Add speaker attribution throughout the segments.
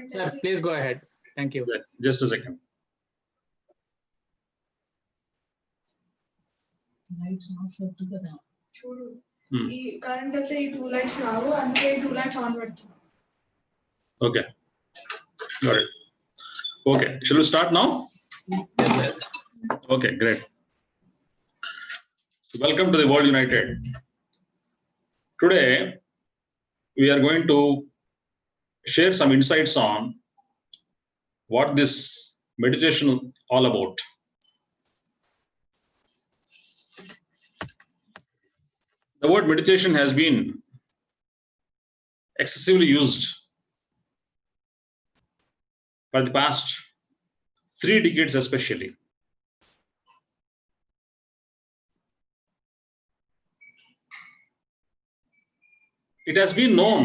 Speaker 1: Sir, please go ahead. Thank you.
Speaker 2: Yeah, just a second.
Speaker 3: Lights off కదా
Speaker 4: చూడు ఈ current అయితే ఈ 2 లైట్స్ రావు అందుకే ఈ 2 లైట్స్ ఆన్ పెడతాను.
Speaker 2: Okay, got it. Okay, shall we start now?
Speaker 1: Yes, sir.
Speaker 2: Okay, great. Welcome to the World United. Today we are going to share some insights on what this meditation all about. The word meditation has been excessively used for the past 3 decades especially. It has been known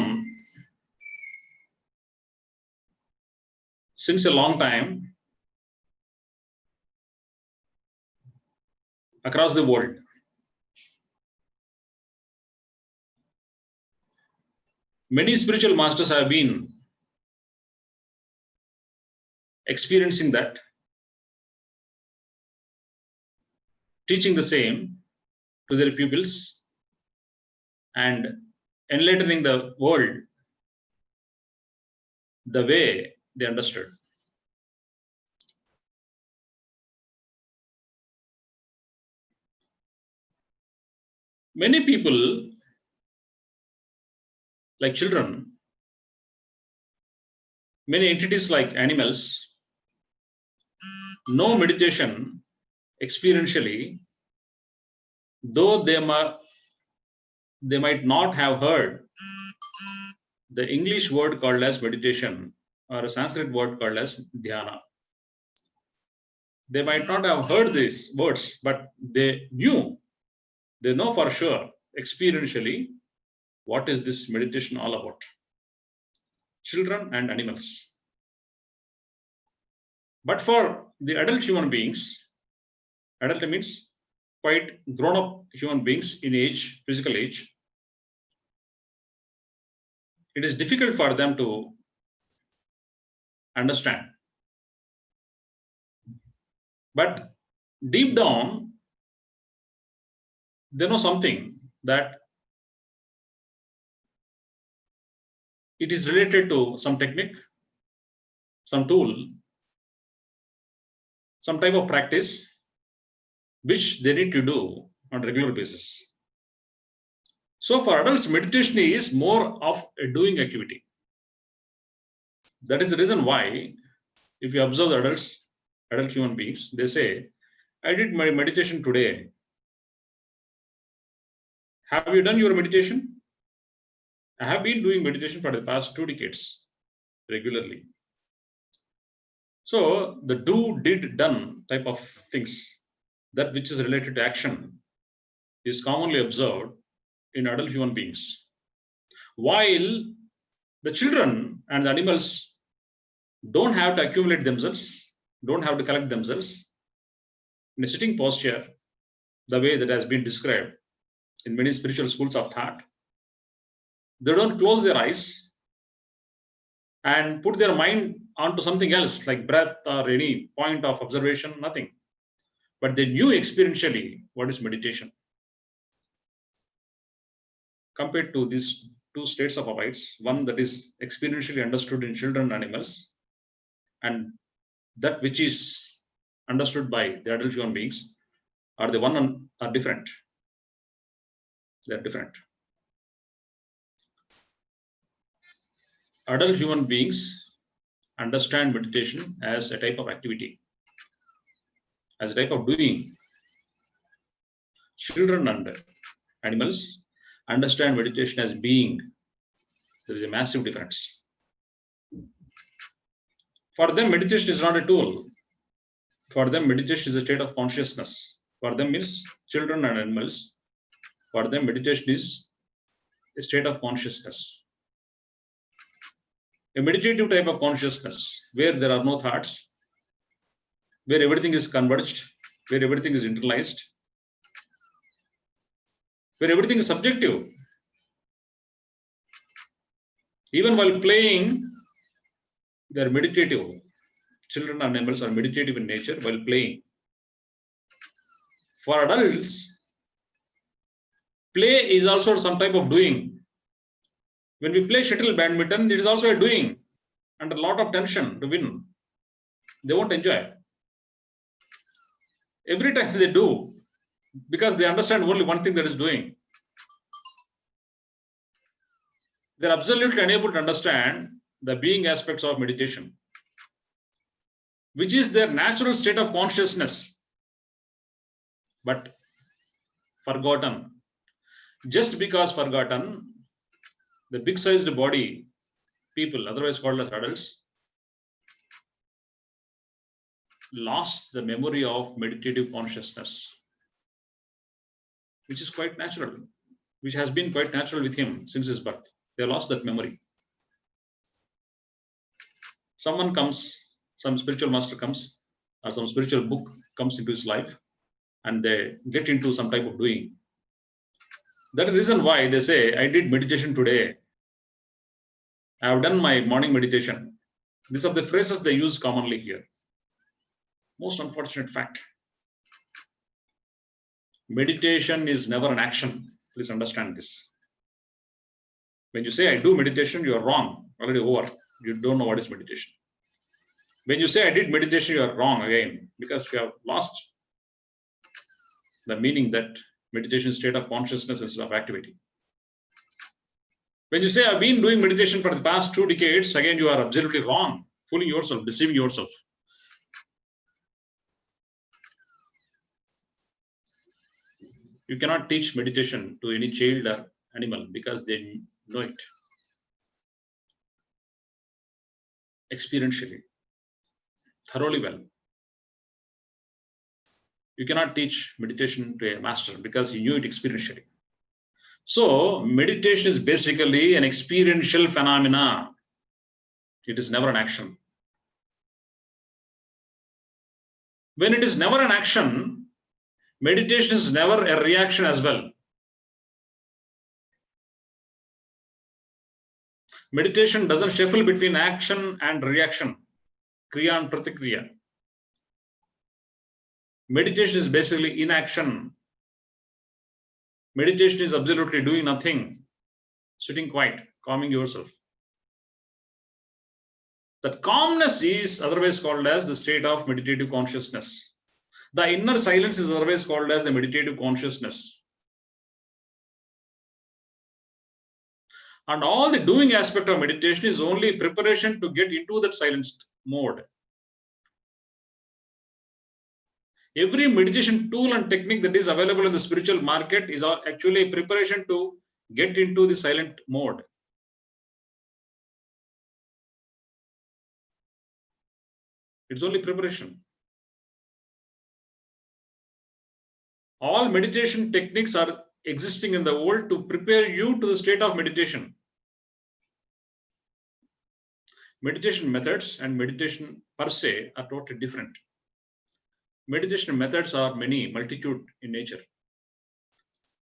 Speaker 2: since a long time across the world. Many spiritual masters have been experiencing that, teaching the same to their pupils and enlightening the world the way they understood. Many people, like children, many entities like animals, know meditation experientially, though they might not have heard the English word called as meditation or a Sanskrit word called as dhyana. They might not have heard these words, but they know for sure experientially what is this meditation all about. Children and animals. But for the adult human beings, adult means quite grown-up human beings in age, physical age, it is difficult for them to understand. But deep down, they know something that it is related to some technique, some tool, some type of practice which they need to do on a regular basis. So for adults, meditation is more of a doing activity. That is the reason why, if you observe the adult human beings, they say, I did my meditation today. Have you done your meditation? I have been doing meditation for the past 2 decades regularly. So the do, did, done type of things, that which is related to action, is commonly observed in adult human beings. While the children and the animals don't have to accumulate themselves, don't have to collect themselves in a sitting posture, the way that has been described in many spiritual schools of thought. They don't close their eyes and put their mind onto something else like breath or any point of observation, nothing. But they knew experientially what is meditation. Compared to these 2 states of awaits, one that is experientially understood in children and animals, and that which is understood by the adult human beings, are the one are different. They are different. Adult human beings understand meditation as a type of activity, as a type of doing. Children and animals understand meditation as being. There is a massive difference. For them, meditation is not a tool. For them, meditation is a state of consciousness. For them is children and animals. For them, meditation is a state of consciousness. A meditative type of consciousness where there are no thoughts, where everything is converged, where everything is internalized, where everything is subjective. Even while playing, They're meditative. Children and animals are meditative in nature while playing. For adults, play is also some type of doing. When we play shuttle badminton, it is also a doing under a lot of tension to win. They won't enjoy. Every time they do, because they understand only one thing that is doing. They're absolutely unable to understand the being aspects of meditation, which is their natural state of consciousness, but forgotten. Just because forgotten, the big-sized body people, otherwise called as adults, lost the memory of meditative consciousness, which is quite natural, which has been quite natural with him since his birth. They lost that memory. Someone comes, some spiritual master comes, or some spiritual book comes into his life, and they get into some type of doing. That is the reason why they say, I did meditation today. I have done my morning meditation. These are the phrases they use commonly here. Most unfortunate fact. Meditation is never an action. Please understand this. When you say, I do meditation, you are wrong. Already over. You don't know what is meditation. When you say, I did meditation, you are wrong again, because you have lost the meaning that meditation is state of consciousness instead of activity. When you say, I've been doing meditation for the past 2 decades, again, you are absolutely wrong, fooling yourself, deceiving yourself. You cannot teach meditation to any child or animal because they know it experientially, thoroughly well. You cannot teach meditation to a master because he knew it experientially. So meditation is basically an experiential phenomena. It is never an action. When it is never an action, meditation is never a reaction as well. Meditation doesn't shuffle between action and reaction, kriya and pratikriya. Meditation is basically inaction. Meditation is absolutely doing nothing, sitting quiet, calming yourself. That calmness is otherwise called as the state of meditative consciousness. The inner silence is otherwise called as the meditative consciousness. And all the doing aspect of meditation is only preparation to get into that silenced mode. Every meditation tool and technique that is available in the spiritual market is actually a preparation to get into the silent mode. It's only preparation. All meditation techniques are existing in the world to prepare you to the state of meditation. Meditation methods and meditation per se are totally different. Meditation methods are many, multitude in nature.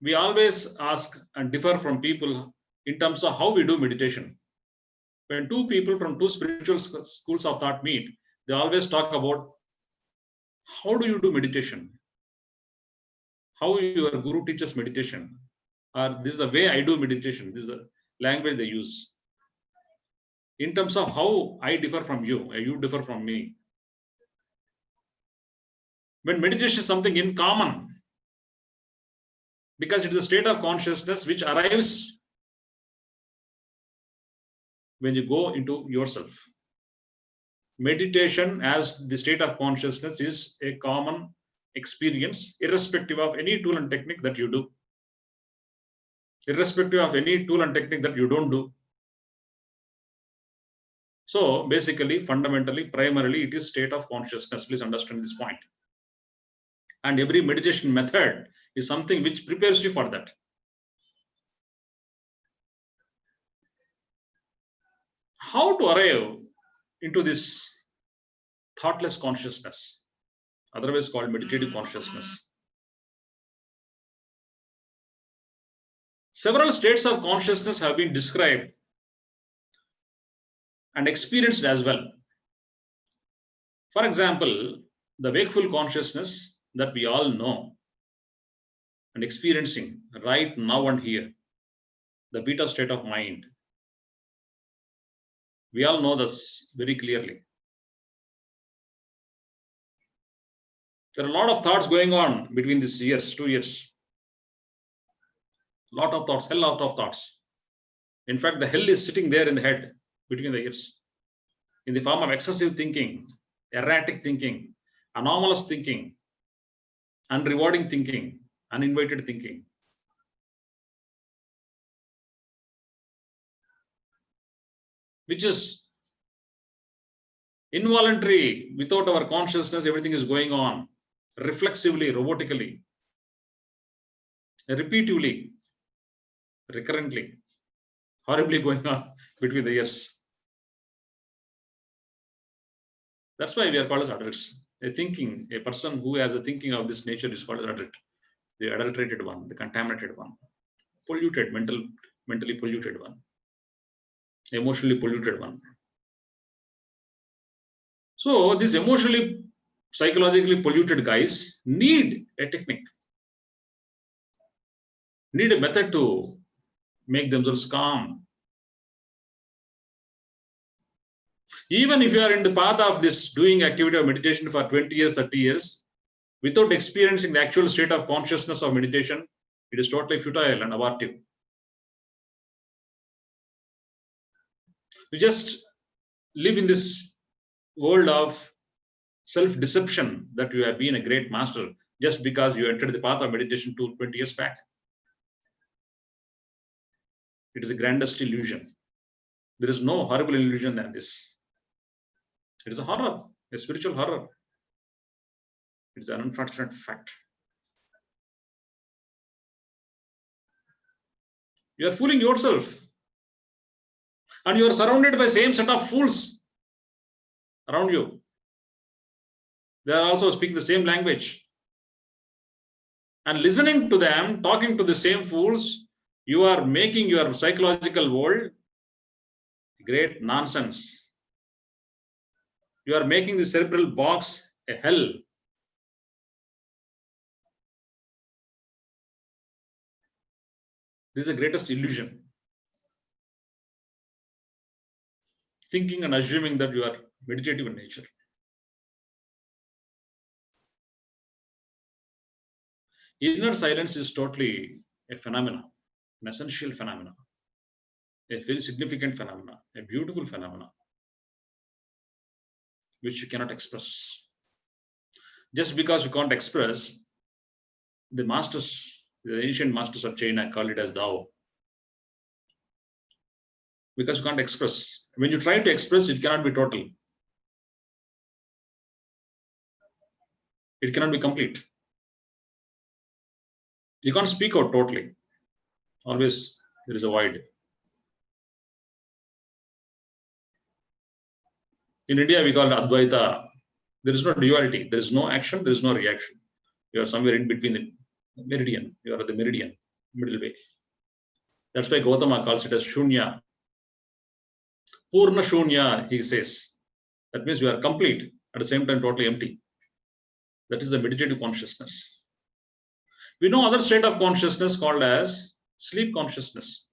Speaker 2: We always ask and differ from people in terms of how we do meditation. When two people from two spiritual schools of thought meet, they always talk about how do you do meditation? How your guru teaches meditation? Or this is the way I do meditation. This is the language they use. In terms of how I differ from you, you differ from me. When meditation is something in common, because it is a state of consciousness which arrives when you go into yourself. Meditation as the state of consciousness is a common experience, irrespective of any tool and technique that you do, irrespective of any tool and technique that you don't do. So basically, fundamentally, primarily, it is state of consciousness. Please understand this point. And every meditation method is something which prepares you for that. How to arrive into this thoughtless consciousness, otherwise called meditative consciousness? Several states of consciousness have been described and experienced as well. For example, the wakeful consciousness that we all know and experiencing right now and here, the beta state of mind. We all know this very clearly. There are a lot of thoughts going on between these years, 2 years. Lot of thoughts, hell lot of thoughts. In fact, the hell is sitting there in the head between the ears in the form of excessive thinking, erratic thinking, anomalous thinking, unrewarding thinking, uninvited thinking. Which is involuntary, without our consciousness, everything is going on reflexively, robotically, repeatedly, recurrently, horribly going on between the ears. That's why we are called as adults. A person who has a thinking of this nature is called as adult. The adulterated one, the contaminated one, polluted, mentally polluted one, emotionally polluted one. So these emotionally, psychologically polluted guys need a technique, need a method to make themselves calm. Even if you are in the path of this doing activity of meditation for 20 years, 30 years, without experiencing the actual state of consciousness of meditation, it is totally futile and abortive. You just live in this world of self-deception that you have been a great master just because you entered the path of meditation 20 years back. It is the grandest illusion. There is no horrible illusion than this. It is a horror, a spiritual horror. It is an unfortunate fact. You are fooling yourself. And you are surrounded by the same set of fools around you. They are also speaking the same language. And listening to them, talking to the same fools, you are making your psychological world great nonsense. You are making the cerebral box a hell. This is the greatest illusion. Thinking and assuming that you are meditative in nature. Inner silence is totally a phenomenon, an essential phenomenon, a very significant phenomenon, a beautiful phenomenon, which you cannot express. Just because you can't express, the masters, the ancient masters of China call it as Tao. Because you can't express. When you try to express, it cannot be total. It cannot be complete. You can't speak out totally. Always there is a void. In India, we call it Advaita. There is no duality. There is no action. There is no reaction. You are somewhere in between the meridian. You are at the meridian, middle way. That's why Gautama calls it as Shunya. Purna Shunya, he says. That means you are complete, at the same time totally empty. That is the meditative consciousness. We know other state of consciousness called as sleep consciousness,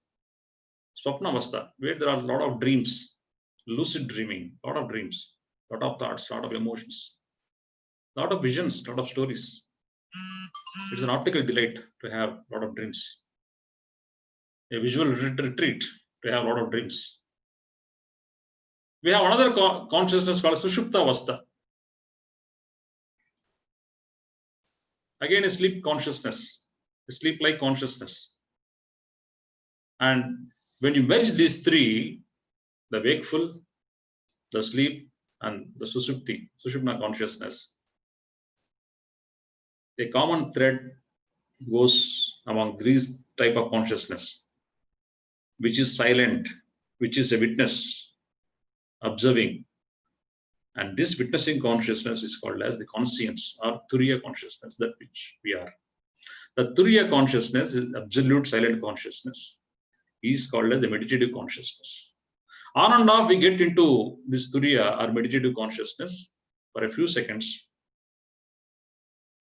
Speaker 2: Swapnavastha, where there are a lot of dreams, lucid dreaming, a lot of dreams, a lot of thoughts, a lot of emotions, a lot of visions, a lot of stories. It's an optical delight to have a lot of dreams, a visual retreat to have a lot of dreams. We have another consciousness called Sushuptavastha. Again, a sleep consciousness, a sleep-like consciousness. And when you merge these three, the wakeful, the sleep, and the Sushupna consciousness, a common thread goes among these type of consciousness, which is silent, which is a witness, observing. And this witnessing consciousness is called as the conscience or Turiya consciousness, that which we are. The Turiya consciousness is absolute silent consciousness. Is called as the meditative consciousness. On and off, we get into this Turiya or meditative consciousness for a few seconds.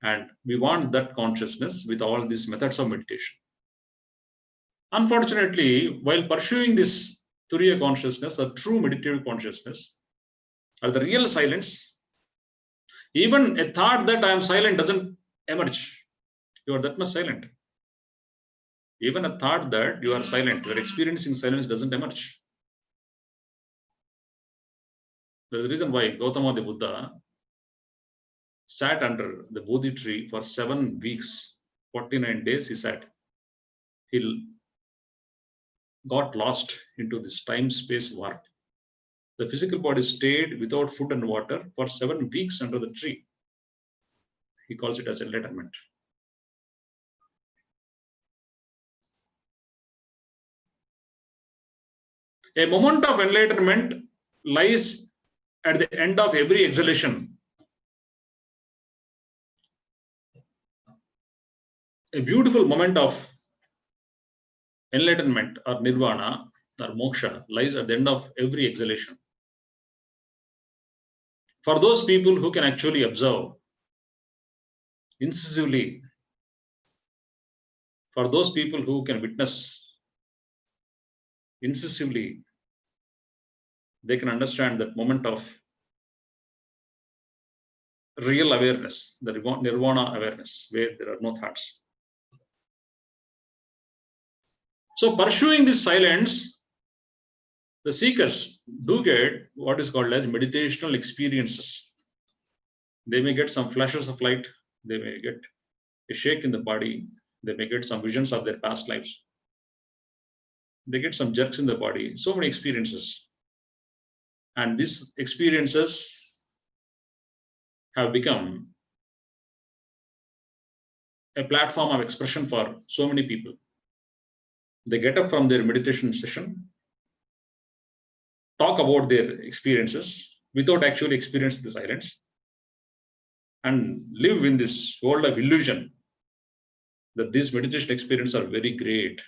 Speaker 2: And we want that consciousness with all these methods of meditation. Unfortunately, while pursuing this Turiya consciousness or true meditative consciousness, or the real silence, even a thought that I am silent doesn't emerge. You are that much silent. Even a thought that you are silent, you are experiencing silence doesn't emerge. There's a reason why Gautama the Buddha sat under the Bodhi tree for 7 weeks, 49 days he sat. He got lost into this time-space warp. The physical body stayed without food and water for 7 weeks under the tree. He calls it as enlightenment. A moment of enlightenment lies at the end of every exhalation. A beautiful moment of enlightenment or nirvana or moksha lies at the end of every exhalation. For those people who can actually observe incisively, for those people who can witness incisively, they can understand that moment of real awareness, the nirvana awareness, where there are no thoughts. So pursuing this silence, the seekers do get what is called as meditational experiences. They may get some flashes of light, they may get a shake in the body, they may get some visions of their past lives, they get some jerks in the body, so many experiences. And these experiences have become a platform of expression for so many people. They get up from their meditation session, talk about their experiences without actually experiencing the silence, and live in this world of illusion that these meditation experiences are very great.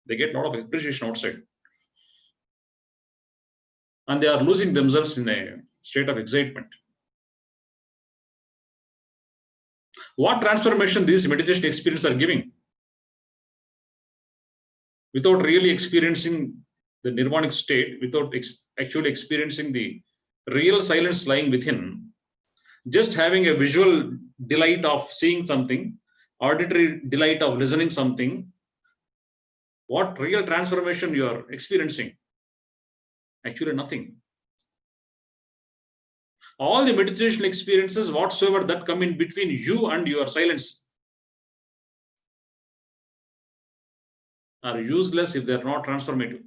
Speaker 2: They get a lot of appreciation outside. And they are losing themselves in a state of excitement. What transformation these meditation experiences are giving? Without really experiencing the nirvanic state, without actually experiencing the real silence lying within, just having a visual delight of seeing something, auditory delight of listening something, what real transformation you are experiencing? Actually nothing. All the meditation experiences whatsoever that come in between you and your silence are useless if they are not transformative.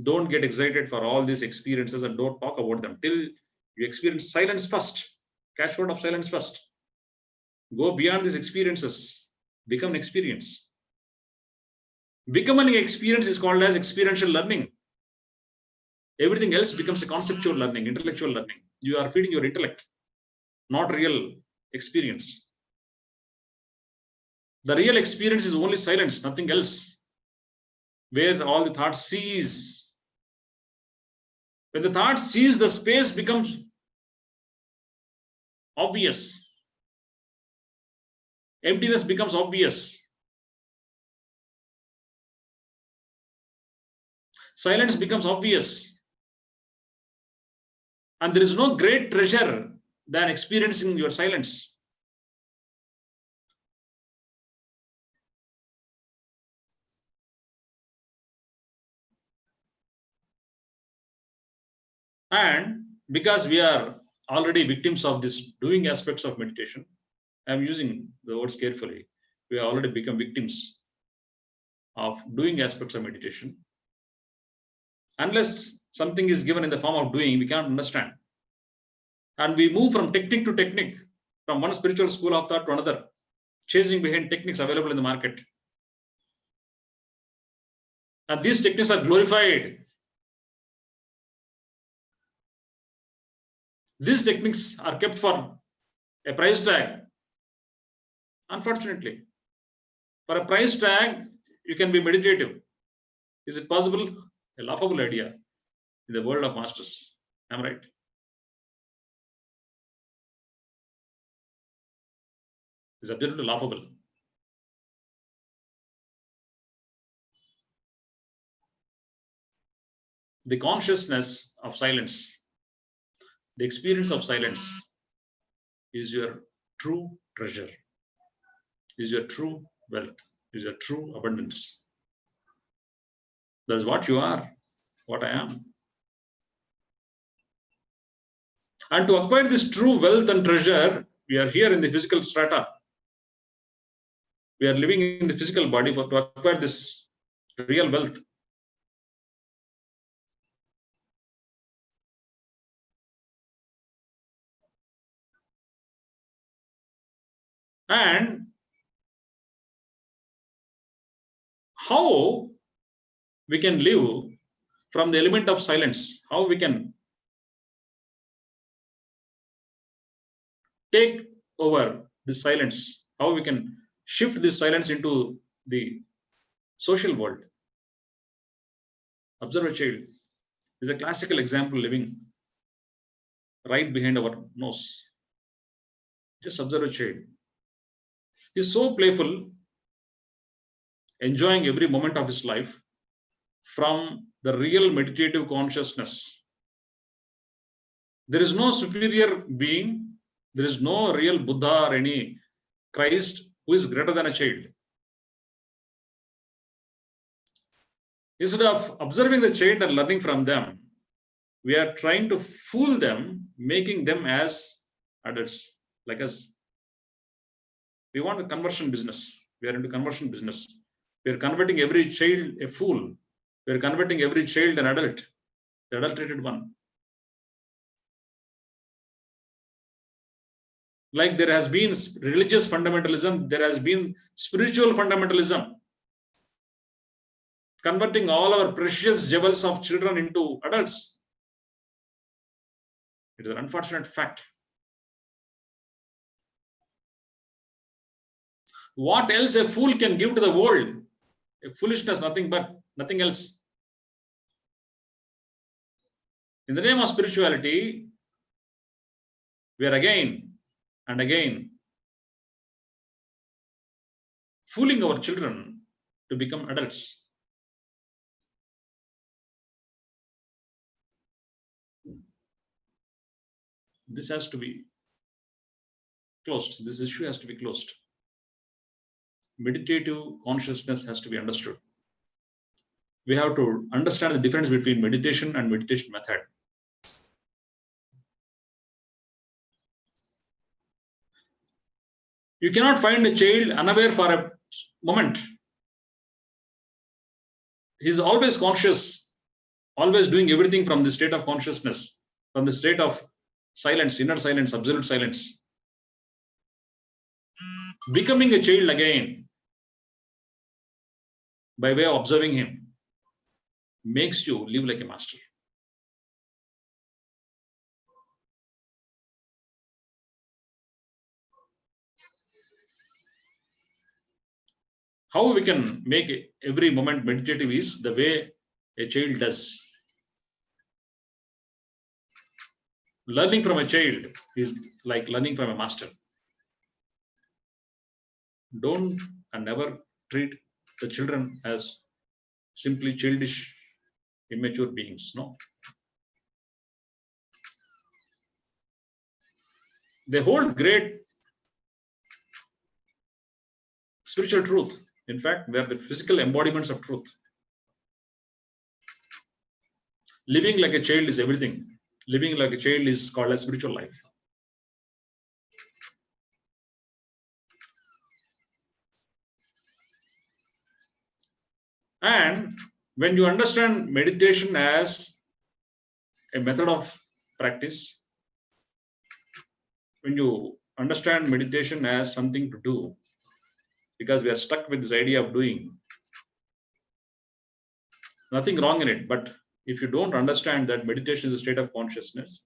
Speaker 2: Don't get excited for all these experiences and don't talk about them till you experience silence first. Catch hold of silence first. Go beyond these experiences. Become an experience. Becoming an experience is called as experiential learning. Everything else becomes a conceptual learning, intellectual learning. You are feeding your intellect, not real experience. The real experience is only silence, nothing else, where all the thoughts cease. When the thought cease, the space becomes obvious. Emptiness becomes obvious. Silence becomes obvious. And there is no great treasure than experiencing your silence. And because we are already victims of this doing aspects of meditation, I'm using the words carefully, we have already become victims of doing aspects of meditation. Unless something is given in the form of doing, we can't understand. And we move from technique to technique, from one spiritual school of thought to another, chasing behind techniques available in the market. And these techniques are glorified. These techniques are kept for a price tag. Unfortunately, for a price tag, you can be meditative. Is it possible? A laughable idea in the world of masters. Am I right? is absolutely laughable. The consciousness of silence, the experience of silence is your true treasure, is your true wealth, is your true abundance. That's what you are, what I am. And to acquire this true wealth and treasure, we are here in the physical strata. We are living in the physical body to acquire this real wealth. And how we can live from the element of silence, how we can take over this silence, how we can shift this silence into the social world. Observe a child is a classical example living right behind our nose. Just observe a child. He's so playful, enjoying every moment of his life from the real meditative consciousness. There is no superior being, there is no real Buddha or any Christ who is greater than a child. Instead of observing the child and learning from them, we are trying to fool them, making them as adults like us. We want a conversion business. We are into conversion business. We are converting every child a fool. We are converting every child an adult, the adulterated one. Like there has been religious fundamentalism, there has been spiritual fundamentalism, converting all our precious jewels of children into adults. It is an unfortunate fact. What else a fool can give to the world? A foolishness, nothing but, nothing else. In the name of spirituality, we are again and again fooling our children to become adults. This has to be closed. This issue has to be closed. Meditative consciousness has to be understood. We have to understand the difference between meditation and meditation method. You cannot find a child unaware for a moment. He's always conscious, always doing everything from the state of consciousness, from the state of silence, inner silence, absolute silence. Becoming a child again by way of observing him makes you live like a master. How we can make every moment meditative is the way a child does. Learning from a child is like learning from a master. Don't and never treat the children as simply childish, immature beings. No. They hold great spiritual truth. In fact, they are the physical embodiments of truth. Living like a child is everything. Living like a child is called a spiritual life. And when you understand meditation as a method of practice, when you understand meditation as something to do, because we are stuck with this idea of doing, nothing wrong in it, but if you don't understand that meditation is a state of consciousness,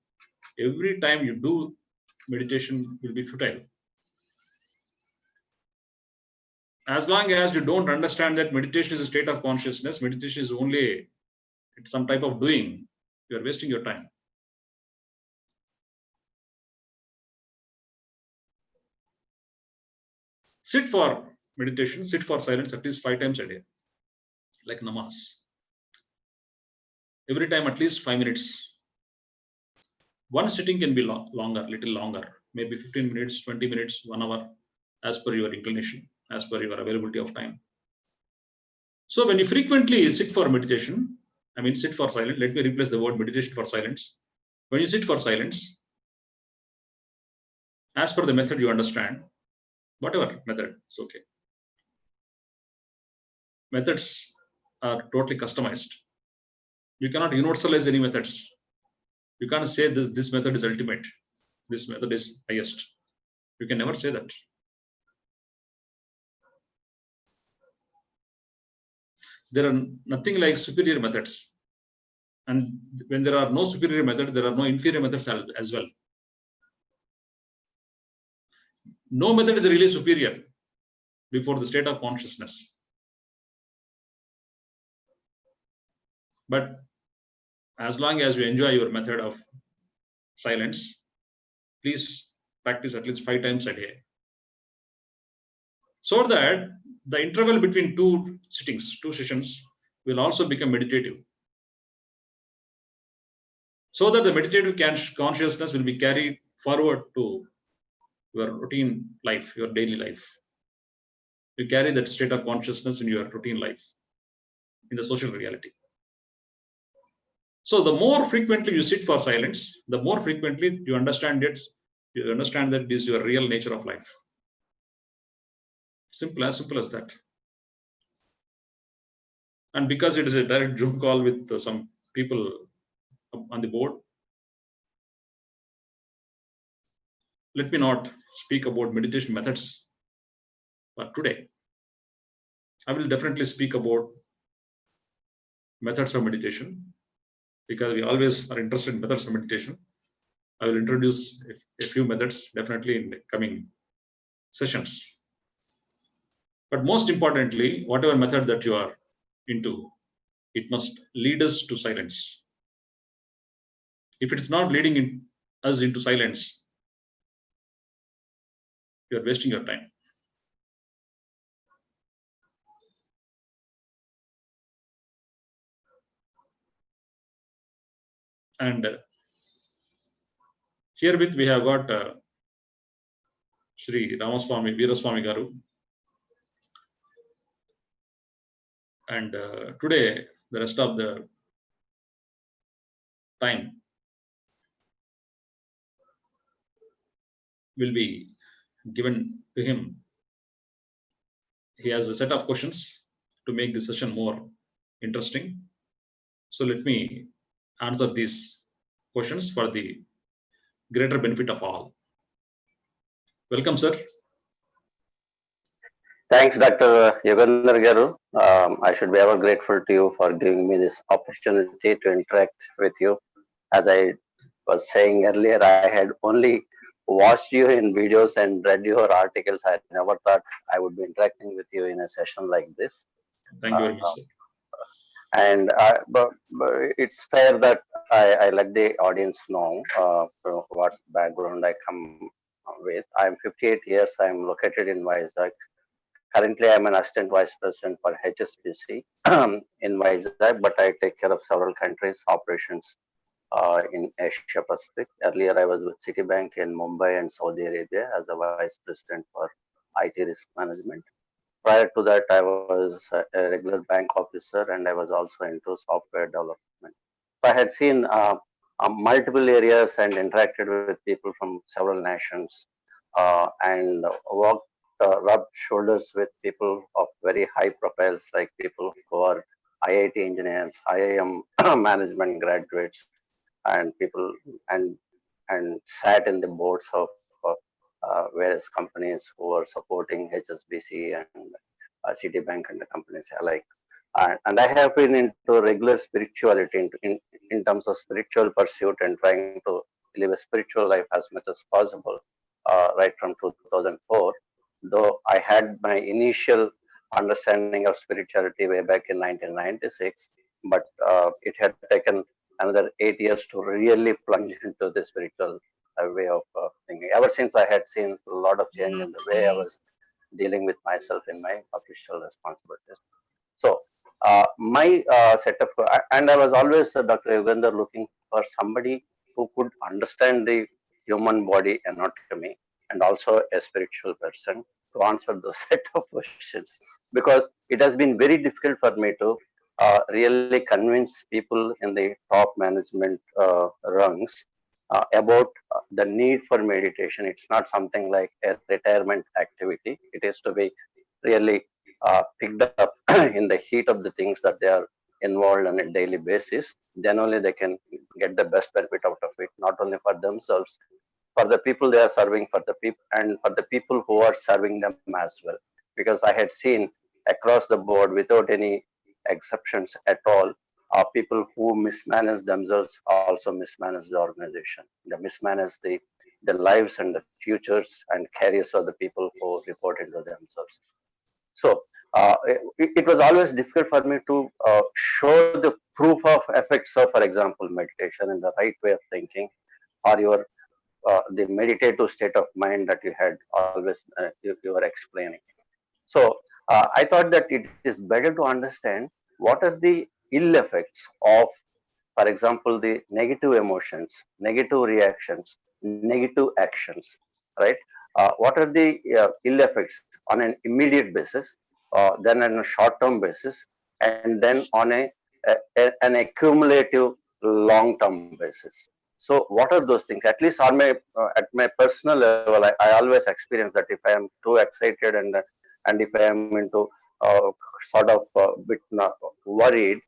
Speaker 2: every time you do meditation will be futile. As long as you don't understand that meditation is a state of consciousness, meditation is only some type of doing, you are wasting your time. Sit for meditation, sit for silence at least 5 times a day, like namaz. Every time at least 5 minutes. One sitting can be longer, little longer, maybe 15 minutes, 20 minutes, 1 hour, as per your inclination, as per your availability of time. So when you frequently sit for meditation, sit for silence, let me replace the word meditation for silence. When you sit for silence, as per the method you understand, whatever method, it's okay. Methods are totally customized. You cannot universalize any methods. You can't say this method is ultimate, this method is highest. You can never say that. There are nothing like superior methods. And when there are no superior methods, there are no inferior methods as well. No method is really superior before the state of consciousness. But as long as you enjoy your method of silence, please practice at least 5 times a day, so that the interval between two sessions will also become meditative, so that the meditative consciousness will be carried forward to your routine life, your daily life. You carry that state of consciousness in your routine life, in the social reality. So the more frequently you sit for silence, the more frequently you understand it. You understand that this is your real nature of life. Simple as that. And because it is a direct Zoom call with some people on the board, let me not speak about meditation methods. But today, I will definitely speak about methods of meditation, because we always are interested in methods of meditation. I will introduce a few methods definitely in the coming sessions. But most importantly, whatever method that you are into, it must lead us to silence. If it is not leading us into silence, you are wasting your time. And herewith we have got Sri Ramaswamy Veeraswamy Garu. And today, the rest of the time will be given to him. He has a set of questions to make the session more interesting. So let me answer these questions for the greater benefit of all. Welcome, sir.
Speaker 5: Thanks, Dr. Yugandhar Garu. I should be ever grateful to you for giving me this opportunity to interact with you. As I was saying earlier, I had only watched you in videos and read your articles. I never thought I would be interacting with you in a session like this.
Speaker 2: Thank you very much, sir.
Speaker 5: And but it's fair that I let the audience know what background I come with. I'm 58 years. I'm located in Vizag. Currently, I'm an assistant vice president for HSBC in Vizag, but I take care of several countries' operations in Asia Pacific. Earlier, I was with Citibank in Mumbai and Saudi Arabia as a vice president for IT risk management. Prior to that, I was a regular bank officer, and I was also into software development. So I had seen multiple areas and interacted with people from several nations and worked, rubbed shoulders with people of very high profiles, like people who are IIT engineers, IIM management graduates, and people and sat in the boards of various companies who are supporting HSBC and Citibank and the companies alike. And I have been into regular spirituality in terms of spiritual pursuit and trying to live a spiritual life as much as possible, right from 2004. Though I had my initial understanding of spirituality way back in 1996, but it had taken another 8 years to really plunge into the spiritual way of thinking. Ever since I had seen a lot of change in the way I was dealing with myself in my official responsibilities. So my setup, and I was always, Dr. Yugandhar, looking for somebody who could understand the human body anatomy and also a spiritual person to answer those set of questions, because it has been very difficult for me to really convince people in the top management rungs about the need for meditation. It's not something like a retirement activity. It is to be really picked up in the heat of the things that they are involved on a daily basis. Then only they can get the best benefit out of it, not only for themselves, for the people they are serving, for the people, and for the people who are serving them as well. Because I had seen across the board, without any exceptions at all, people who mismanage themselves also mismanage the organization. They mismanage the lives and the futures and careers of the people who report into themselves. So it was always difficult for me to show the proof of effects of, for example, meditation in the right way of thinking, or your the meditative state of mind that you had always you were explaining. So I thought that it is better to understand what are the ill effects of, for example, the negative emotions, negative reactions, negative actions, right? What are the ill effects on an immediate basis, then on a short-term basis, and then on an accumulative long-term basis. So, what are those things? At least on my at my personal level, I always experience that if I am too excited and if I am into sort of bit worried,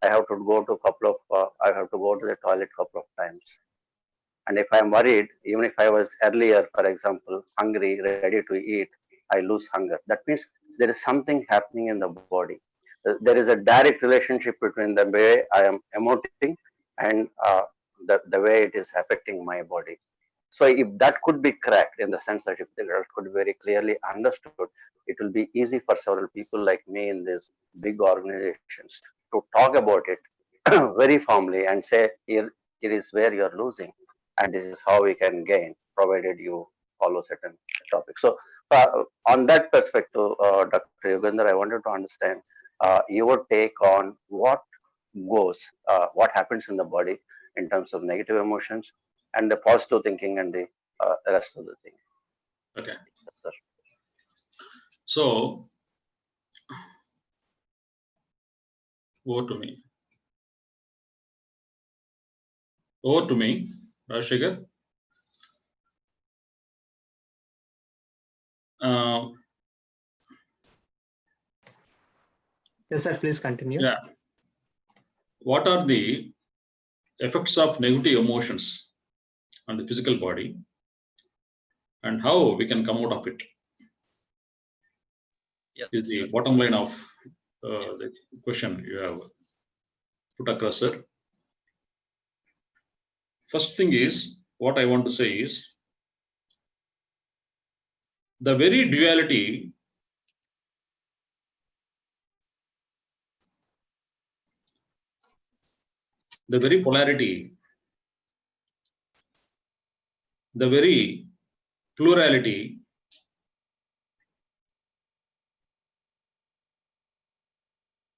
Speaker 5: I have to go to I have to go to the toilet couple of times. And if I'm worried, even if I was earlier, for example, hungry, ready to eat, I lose hunger. That means there is something happening in the body. There is a direct relationship between the way I am emoting and the way it is affecting my body. So if that could be cracked, in the sense that if that could be very clearly understood, it will be easy for several people like me in these big organizations to talk about it very firmly and say, here is where you're losing, and this is how we can gain, provided you follow certain topics. So on that perspective, Dr. Yugandhar, I wanted to understand your take on what happens in the body in terms of negative emotions and the positive thinking and the rest of the thing.
Speaker 2: Okay.
Speaker 5: Yes, sir.
Speaker 2: So, over to me. Over to me, Rajshekhar.
Speaker 1: Yes, sir. Please continue.
Speaker 2: Yeah. What are the effects of negative emotions on the physical body and how we can come out of it?
Speaker 6: Yes,
Speaker 2: Is the
Speaker 6: sir.
Speaker 2: bottom line of
Speaker 6: Yes.
Speaker 2: the question you have put across, sir. First thing is, what I want to say is, the very duality the very polarity, the very plurality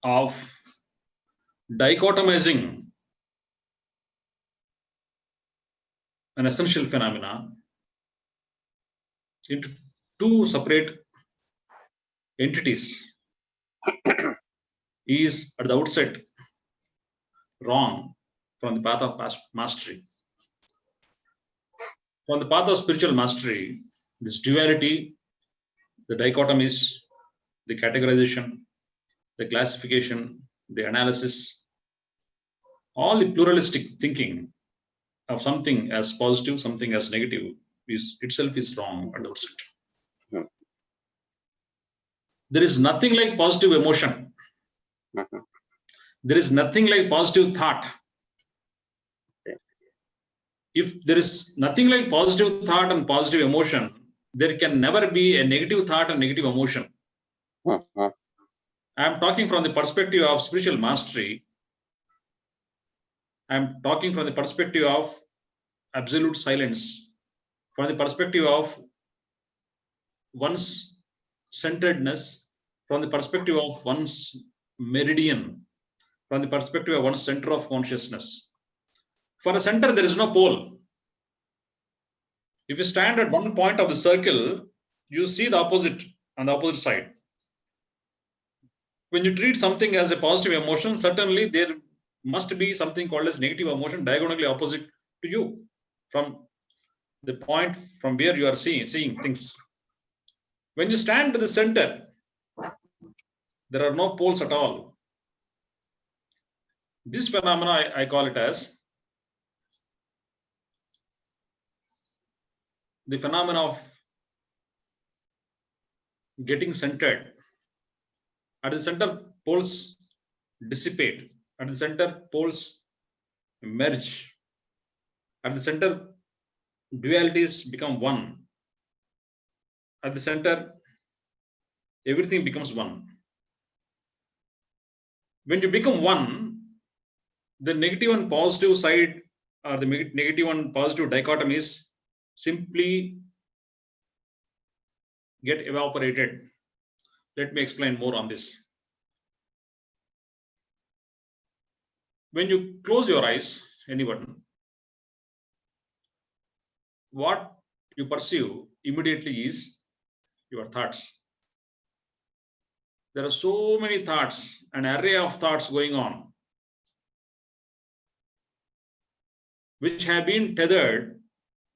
Speaker 2: of dichotomizing an essential phenomena into two separate entities is at the outset wrong from the path of mastery. From the path of spiritual mastery, this duality, the dichotomies, the categorization, the classification, the analysis, all the pluralistic thinking of something as positive, something as negative is itself is wrong at the outset.
Speaker 5: Mhm.
Speaker 2: There is nothing like positive emotion.
Speaker 5: Mhm.
Speaker 2: There is nothing like positive thought.
Speaker 5: Okay.
Speaker 2: If there is nothing like positive thought and positive emotion, there can never be a negative thought and negative emotion.
Speaker 5: Mhm.
Speaker 2: I am talking from the perspective of spiritual mastery. I am talking from the perspective of absolute silence, from the perspective of one's centeredness from the perspective of one's meridian, from the perspective of one's center of consciousness. For a center, there is no pole. If you stand at one point of the circle, you see the opposite on the opposite side. When you treat something as a positive emotion, certainly there must be something called as negative emotion diagonally opposite to you from the point from where you are seeing things. When you stand to the center, there are no poles at all. This phenomena, I call it as the phenomena of getting centered. At the center, poles dissipate. At the center, poles merge. At the center, dualities become one. At the center, everything becomes one. When you become one, the negative and positive side, or the negative and positive dichotomies, simply get evaporated. Let me explain more on this. When you close your eyes, anyone, what you perceive immediately is your thoughts. There are so many thoughts, an array of thoughts going on, which have been tethered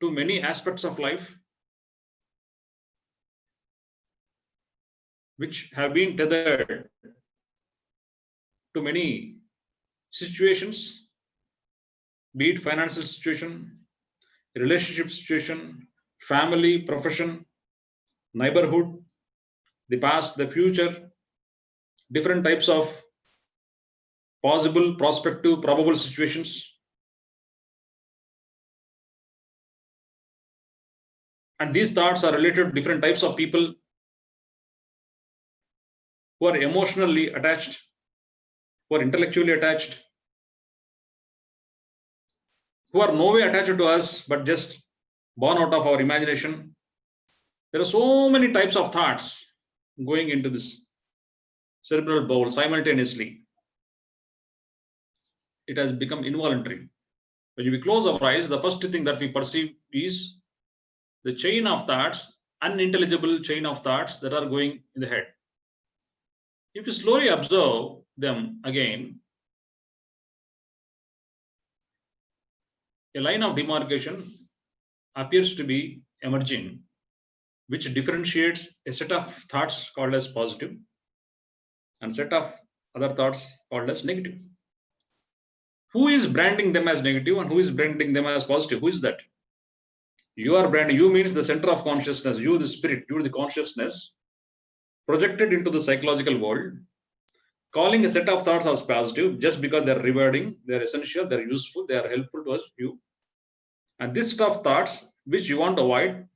Speaker 2: to many aspects of life, which have been tethered to many situations, be it financial situation, relationship situation, family, profession, neighborhood, the past, the future, different types of possible, prospective, probable situations. And these thoughts are related to different types of people who are emotionally attached, who are intellectually attached, who are no way attached to us, but just born out of our imagination. There are so many types of thoughts going into this cerebral bowl simultaneously. It has become involuntary. When we close our eyes, the first thing that we perceive is the chain of thoughts, unintelligible chain of thoughts that are going in the head. If you slowly observe them again, a line of demarcation appears to be emerging, which differentiates a set of thoughts called as positive and set of other thoughts called as negative. Who is branding them as negative and who is branding them as positive? Who is that? You are branding. You means the center of consciousness. You, the spirit, you, the consciousness, projected into the psychological world, calling a set of thoughts as positive just because they're rewarding, they're essential, they're useful, they are helpful to us, you. And this set of thoughts which you want to avoid,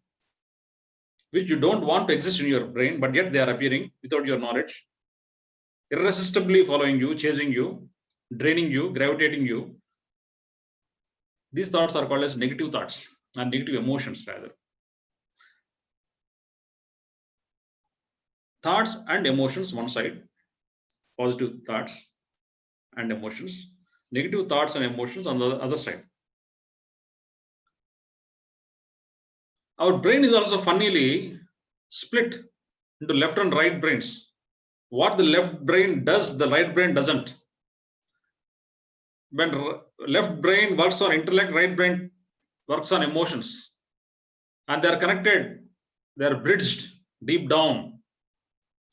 Speaker 2: which you don't want to exist in your brain, but yet they are appearing without your knowledge, irresistibly following you, chasing you, draining you, gravitating you. These thoughts are called as negative thoughts and negative emotions rather. Thoughts and emotions, one side, positive thoughts and emotions, negative thoughts and emotions on the other side. Our brain is also funnily split into left and right brains. What the left brain does, the right brain doesn't. When left brain works on intellect, right brain works on emotions. And they are connected, they are bridged deep down.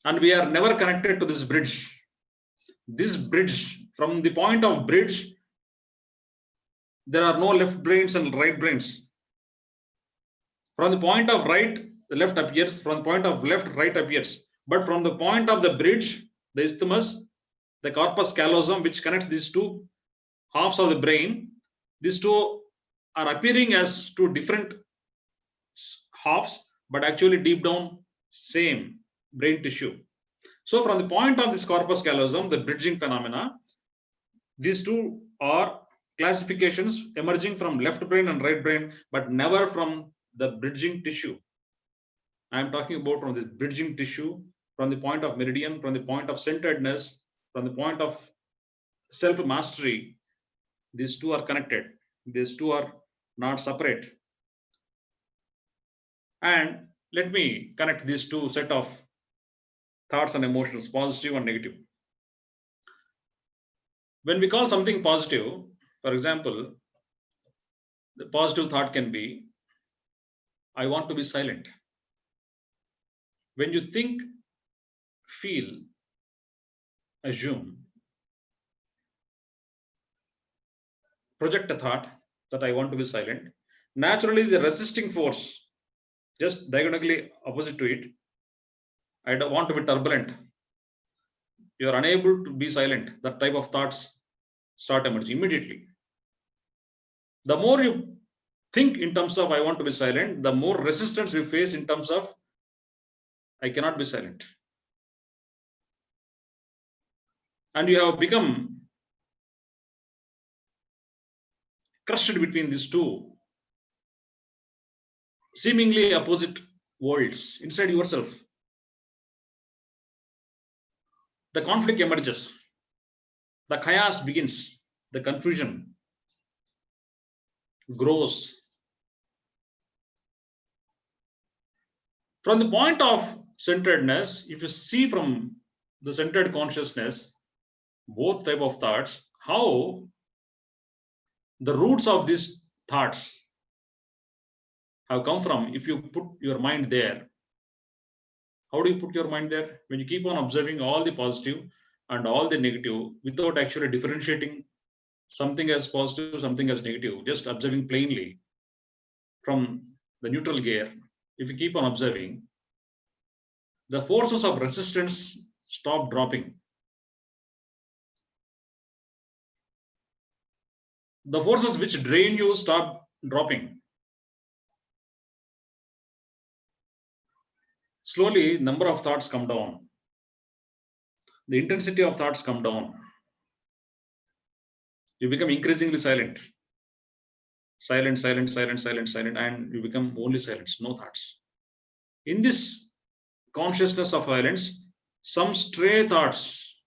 Speaker 2: And we are never connected to this bridge. This bridge, from the point of bridge, there are no left brains and right brains. From the point of right, the left appears. From the point of left, right appears. But from the point of the bridge, the isthmus, the corpus callosum, which connects these two halves of the brain, these two are appearing as two different halves, but actually deep down, same brain tissue. So from the point of this corpus callosum, the bridging phenomena, these two are classifications emerging from left brain and right brain, but never from the bridging tissue. I am talking about from the bridging tissue, from the point of meridian, from the point of centeredness, from the point of self-mastery. These two are connected. These two are not separate. And let me connect these two set of thoughts and emotions, positive and negative. When we call something positive, for example, the positive thought can be, I want to be silent. When you think, feel, assume, project a thought that I want to be silent, naturally the resisting force, just diagonally opposite to it, I don't want to be turbulent. You are unable to be silent. That type of thoughts start emerging immediately. The more you think in terms of I want to be silent, the more resistance you face in terms of I cannot be silent. And you have become crushed between these two seemingly opposite worlds inside yourself. The conflict emerges, the chaos begins, the confusion grows. From the point of centeredness, if you see from the centered consciousness, both type of thoughts, how the roots of these thoughts have come from. If you put your mind there, how do you put your mind there? When you keep on observing all the positive and all the negative without actually differentiating something as positive, something as negative, just observing plainly from the neutral gear. If you keep on observing, the forces of resistance stop dropping. The forces which drain you stop dropping. Slowly, number of thoughts come down. The intensity of thoughts come down. You become increasingly silent. Silent, silent, silent, silent, silent, and you become only silence, no thoughts. In this consciousness of silence, some stray thoughts,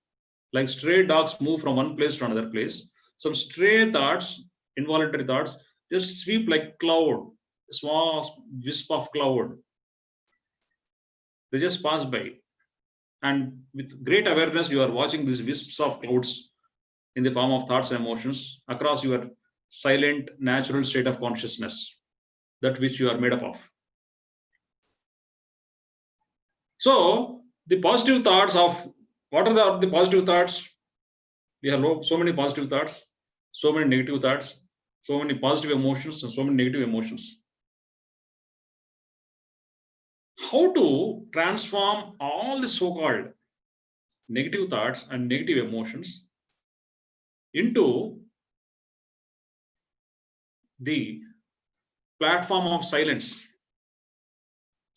Speaker 2: like stray dogs move from one place to another place, some stray thoughts, involuntary thoughts, just sweep like cloud, a small wisp of cloud. They just pass by. And with great awareness, you are watching these wisps of clouds in the form of thoughts and emotions across your silent, natural state of consciousness, that which you are made up of. So, the positive thoughts of, what are the positive thoughts? We have so many positive thoughts, so many negative thoughts, so many positive emotions, and so many negative emotions. How to transform all the so-called negative thoughts and negative emotions into the platform of silence.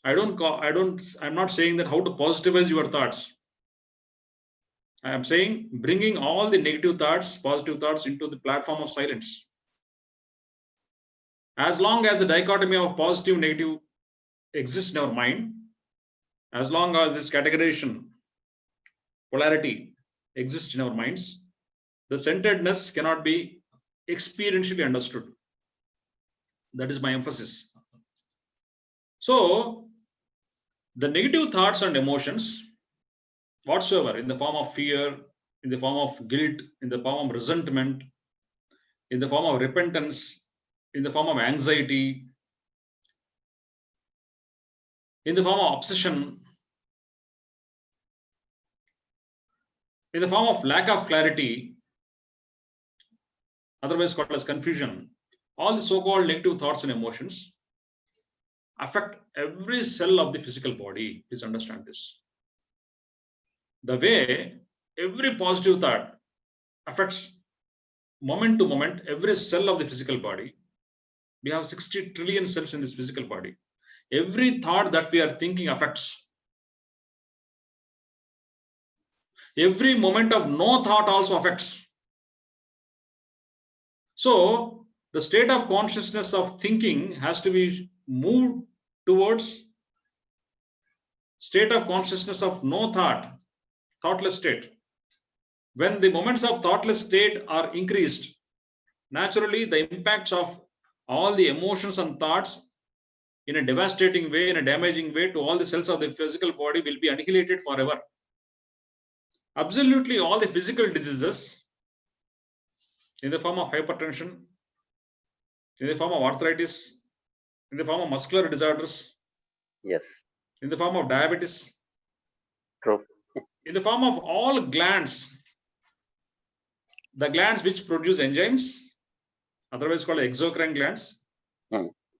Speaker 2: I'm not saying that how to positivize your thoughts. I am saying bringing all the negative thoughts, positive thoughts into the platform of silence. As long as the dichotomy of positive, negative exists in our mind, as long as this categorization, polarity exists in our minds, the centeredness cannot be experientially understood. That is my emphasis. So, the negative thoughts and emotions, whatsoever, in the form of fear, in the form of guilt, in the form of resentment, in the form of repentance, in the form of anxiety, in the form of obsession, in the form of lack of clarity, otherwise called as confusion, all the so-called negative thoughts and emotions affect every cell of the physical body. Please understand this. The way every positive thought affects moment to moment every cell of the physical body. We have 60 trillion cells in this physical body. Every thought that we are thinking affects. Every moment of no thought also affects. So the state of consciousness of thinking has to be moved towards state of consciousness of no thought, thoughtless state. When the moments of thoughtless state are increased, naturally the impacts of all the emotions and thoughts in a devastating way, in a damaging way to all the cells of the physical body will be annihilated forever. Absolutely all the physical diseases in the form of hypertension, in the form of arthritis, in the form of muscular disorders,
Speaker 5: Yes.
Speaker 2: in the form of diabetes,
Speaker 5: True.
Speaker 2: in the form of all glands, the glands which produce enzymes, otherwise called exocrine glands,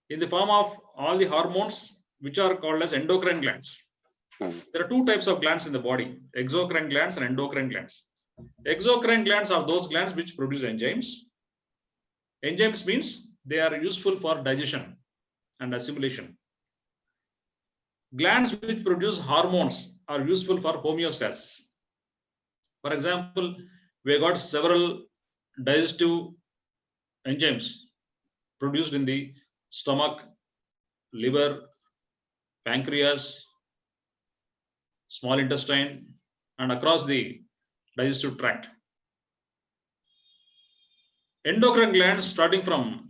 Speaker 2: in the form of all the hormones which are called as endocrine glands. There are two types of glands in the body, exocrine glands and endocrine glands. Exocrine glands are those glands which produce enzymes. Enzymes means they are useful for digestion and assimilation. Glands which produce hormones are useful for homeostasis. For example, we have got several digestive enzymes produced in the stomach, liver, pancreas, small intestine, and across the digestive tract. Endocrine glands, starting from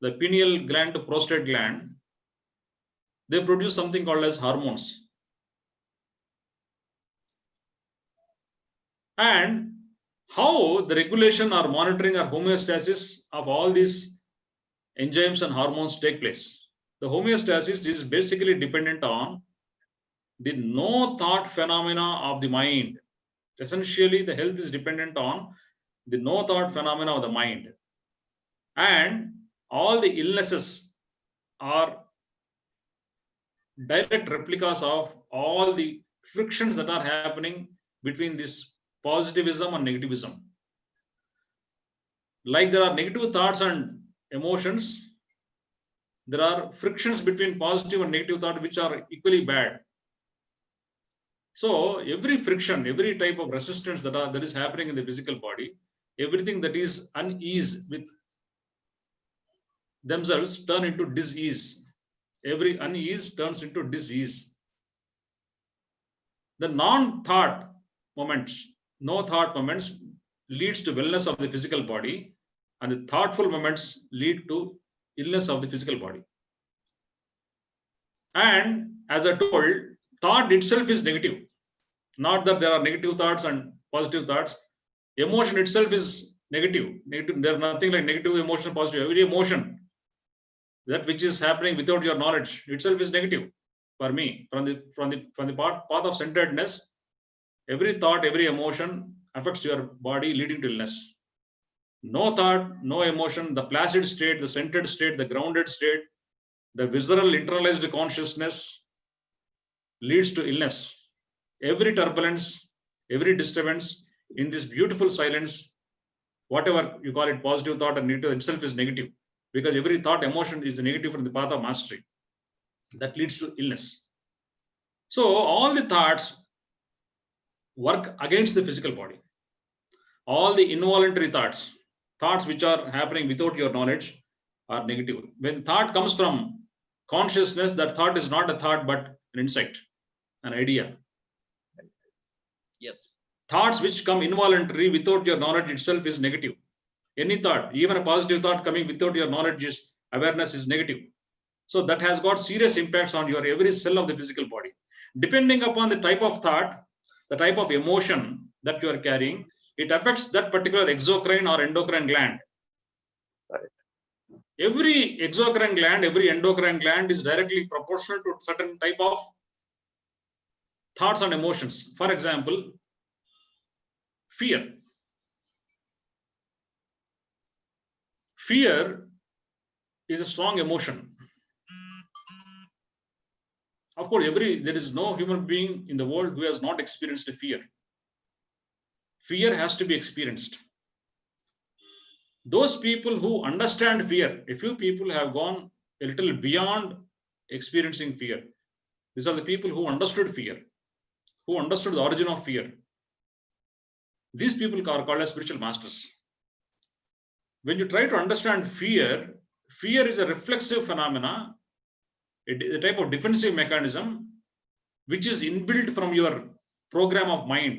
Speaker 2: the pineal gland to prostate gland, they produce something called as hormones. And how the regulation or monitoring or homeostasis of all these enzymes and hormones take place. The homeostasis is basically dependent on the no thought phenomena of the mind. Essentially, the health is dependent on the no thought phenomena of the mind. And all the illnesses are direct replicas of all the frictions that are happening between this positivism and negativism. Like there are negative thoughts and emotions, there are frictions between positive and negative thought which are equally bad. So every friction, every type of resistance that is happening in the physical body, everything that is unease with themselves turn into dis-ease. Every unease turns into dis-ease. The non-thought moments, no thought moments leads to wellness of the physical body, and the thoughtful moments lead to illness of the physical body. And as I told, thought itself is negative. Not that there are negative thoughts and positive thoughts. Emotion itself is negative. There is nothing like negative emotion, positive. Every emotion, that which is happening without your knowledge itself is negative for me. From the path of centeredness, every thought, every emotion affects your body, leading to illness. No thought, no emotion, the placid state, the centered state, the grounded state, the visceral internalized consciousness leads to illness. Every turbulence, every disturbance in this beautiful silence, whatever you call it, positive thought and negative, itself is negative, because every thought, emotion is negative from the path of mastery. That leads to illness. So all the thoughts work against the physical body. All the involuntary thoughts which are happening without your knowledge are negative. When thought comes from consciousness, that thought is not a thought but an insight, an idea.
Speaker 6: Yes.
Speaker 2: Thoughts which come involuntary without your knowledge itself is negative. Any thought, even a positive thought coming without your knowledge, awareness is negative. So that has got serious impacts on your every cell of the physical body. Depending upon the type of thought, the type of emotion that you are carrying, it affects that particular exocrine or endocrine gland.
Speaker 5: Right.
Speaker 2: Every exocrine gland, every endocrine gland is directly proportional to certain type of thoughts and emotions. For example, fear. Fear is a strong emotion. Of course, there is no human being in the world who has not experienced fear. Fear has to be experienced. Those people who understand fear, a few people have gone a little beyond experiencing fear. These are the people who understood fear, who understood the origin of fear. These people are called as spiritual masters. When you try to understand fear, fear is a reflexive phenomena, a type of defensive mechanism which is inbuilt from your program of mind.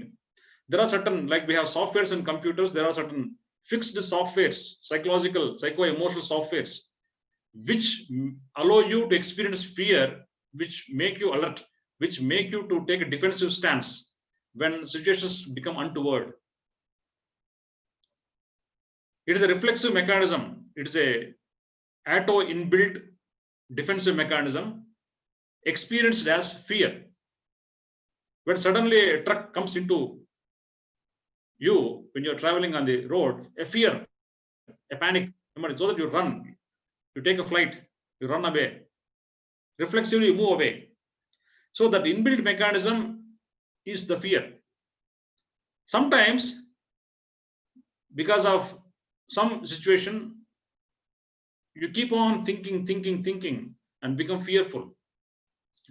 Speaker 2: There are certain, like we have softwares and computers, there are certain fixed softwares, psychological, psycho-emotional softwares, which allow you to experience fear, which make you alert, which make you to take a defensive stance when situations become untoward. It is a reflexive mechanism. It is a auto inbuilt defensive mechanism experienced as fear. When suddenly a truck comes into you, when you're traveling on the road, a fear, a panic, so that you run, you take a flight, you run away, reflexively you move away. So that inbuilt mechanism is the fear. Sometimes, because of some situation, you keep on thinking, and become fearful.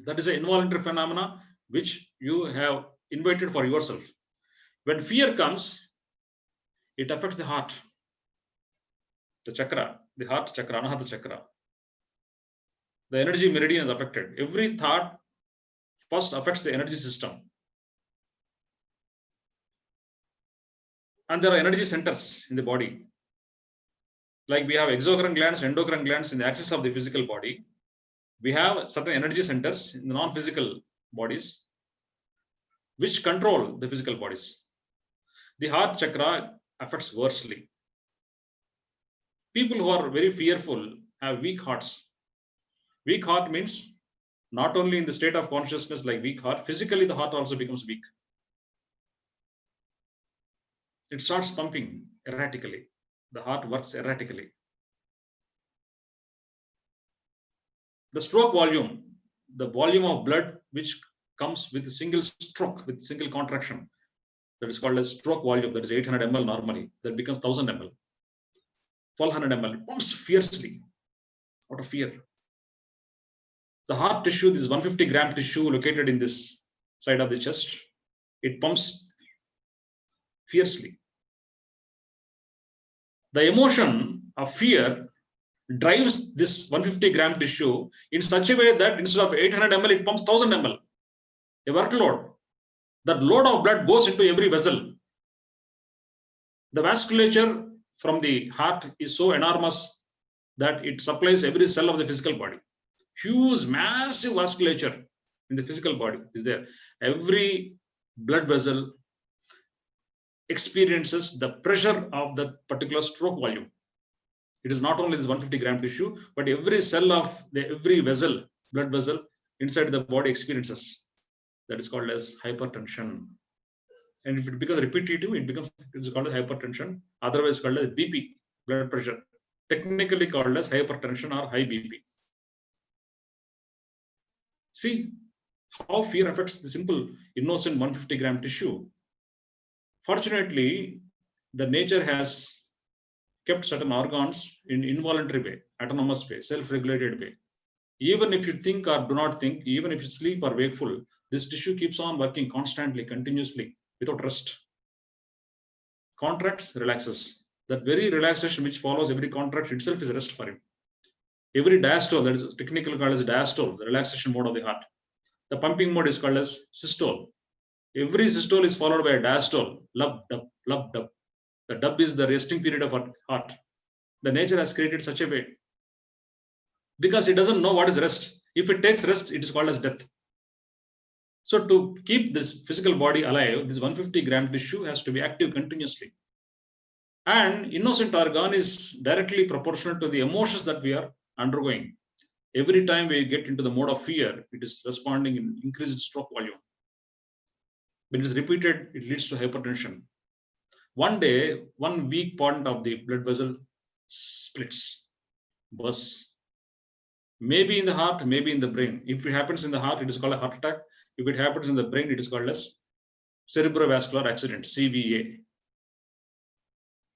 Speaker 2: That is an involuntary phenomena which you have invited for yourself. When fear comes, it affects the heart, the chakra, the heart chakra, anahata chakra. The energy meridian is affected. Every thought first affects the energy system. And there are energy centers in the body. Like we have exocrine glands, endocrine glands in the axis of the physical body. We have certain energy centers in the non-physical bodies which control the physical bodies. The heart chakra affects worstly. People who are very fearful have weak hearts. Weak heart means not only in the state of consciousness like weak heart, physically the heart also becomes weak. It starts pumping erratically. The heart works erratically. The stroke volume, the volume of blood which comes with a single stroke, with single contraction, that is called as stroke volume, that is 800 ml normally, that becomes 1000 ml, 1200 ml, it pumps fiercely out of fear. The heart tissue, this 150 gram tissue located in this side of the chest, it pumps fiercely. The emotion of fear drives this 150 gram tissue in such a way that instead of 800 ml, it pumps 1000 ml, a workload. That load of blood goes into every vessel. The vasculature from the heart is so enormous that it supplies every cell of the physical body. Huge, massive vasculature in the physical body is there. Every blood vessel experiences the pressure of that particular stroke volume. It is not only this 150 gram tissue, but every cell of every vessel, blood vessel inside the body experiences. That is called as hypertension. And if it becomes repetitive, it's called as hypertension. Otherwise called as BP, blood pressure. Technically called as hypertension or high BP. See how fear affects the simple, innocent 150 gram tissue. Fortunately, the nature has kept certain organs in involuntary way, autonomous way, self-regulated way. Even if you think or do not think, even if you sleep or wakeful, this tissue keeps on working constantly, continuously, without rest. Contracts, relaxes. That very relaxation which follows every contract itself is rest for him. Every diastole, that is technically called as diastole, the relaxation mode of the heart. The pumping mode is called as systole. Every systole is followed by a diastole, lub, dub, lub, dub. The dub is the resting period of our heart. The nature has created such a way. Because it doesn't know what is rest. If it takes rest, it is called as death. So to keep this physical body alive, this 150 gram tissue has to be active continuously. And innocent organ is directly proportional to the emotions that we are undergoing. Every time we get into the mode of fear, it is responding in increased stroke volume. When it is repeated, it leads to hypertension. One day, one weak point of the blood vessel splits, bursts. Maybe in the heart, maybe in the brain. If it happens in the heart, it is called a heart attack. If it happens in the brain, it is called as cerebrovascular accident, CVA.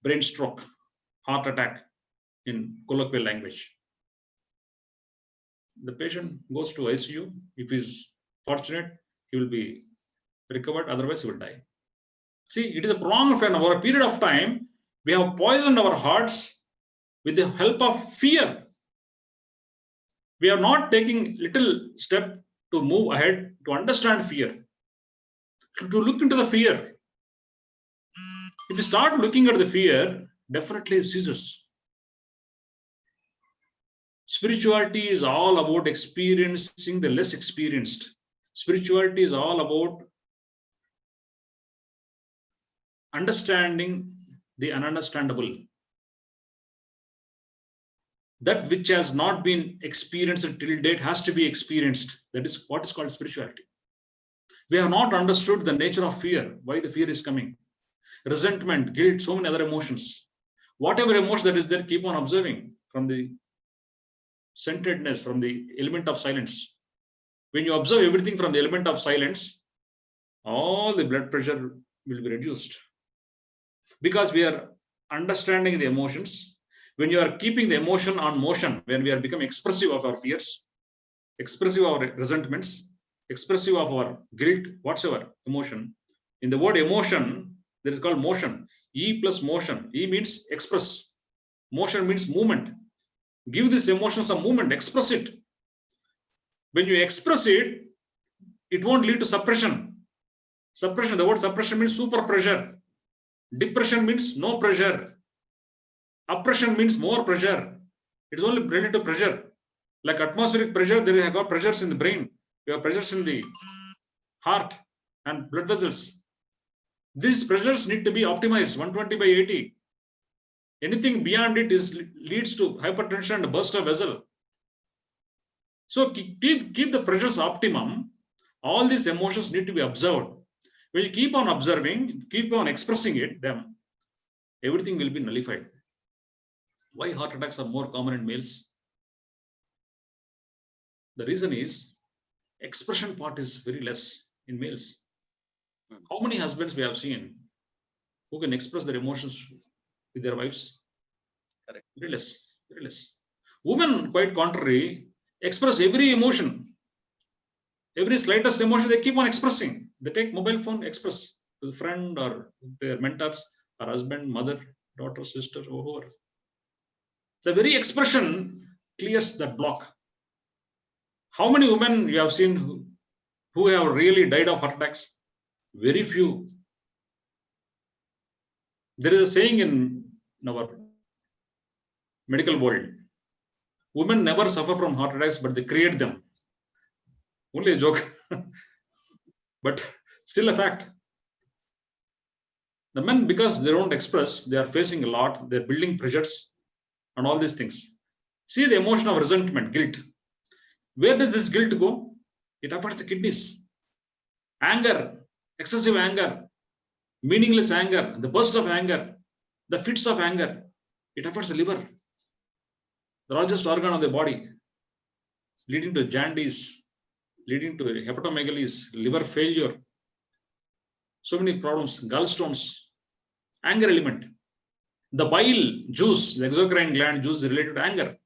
Speaker 2: Brain stroke, heart attack in colloquial language. The patient goes to ICU. If he is fortunate, he will be recovered. Otherwise, he will die. See, it is a prolonged affair. Over a period of time, we have poisoned our hearts with the help of fear. We are not taking little step to move ahead, to understand fear, to look into the fear. If you start looking at the fear, definitely it ceases. Spirituality is all about experiencing the less experienced. Spirituality is all about understanding the ununderstandable. That which has not been experienced till date has to be experienced. That is what is called spirituality. We have not understood the nature of fear, why the fear is coming. Resentment, guilt, so many other emotions. Whatever emotion that is there, keep on observing from the centeredness, from the element of silence. When you observe everything from the element of silence, all the blood pressure will be reduced. Because we are understanding the emotions. When you are keeping the emotion on motion, when we are becoming expressive of our fears, expressive of our resentments, expressive of our guilt, whatsoever emotion. In the word emotion, there is called motion. E plus motion. E means express. Motion means movement. Give this emotion some movement, express it. When you express it, it won't lead to suppression. Suppression, the word suppression means super pressure. Depression means no pressure. Oppression means more pressure. It is only related to pressure. Like atmospheric pressure, there have got pressures in the brain. You have pressures in the heart and blood vessels. These pressures need to be optimized, 120/80. Anything beyond it leads to hypertension and burst of vessel. So keep the pressures optimum. All these emotions need to be observed. When you keep on observing, keep on expressing them, everything will be nullified. Why heart attacks are more common in males? The reason is expression part is very less in males. How many husbands we have seen who can express their emotions with their wives?
Speaker 5: Correct.
Speaker 2: Very less, very less. Women, quite contrary, express every emotion. Every slightest emotion they keep on expressing. They take mobile phone, express to the friend or their mentors, or husband, mother, daughter, sister, or whoever. The very expression clears that block. How many women you have seen who have really died of heart attacks? Very few. There is a saying in our medical world: women never suffer from heart attacks, but they create them. Only a joke, but still a fact. The men, because they don't express, they are facing a lot, they're building pressures and all these things. See the emotion of resentment, guilt. Where does this guilt go? It affects the kidneys. Anger, excessive anger, meaningless anger, the burst of anger, the fits of anger, it affects the liver, the largest organ of the body, leading to jaundice, leading to hepatomegaly, liver failure, so many problems, gallstones, anger element. The bile juice, the exocrine gland juice is related to anger.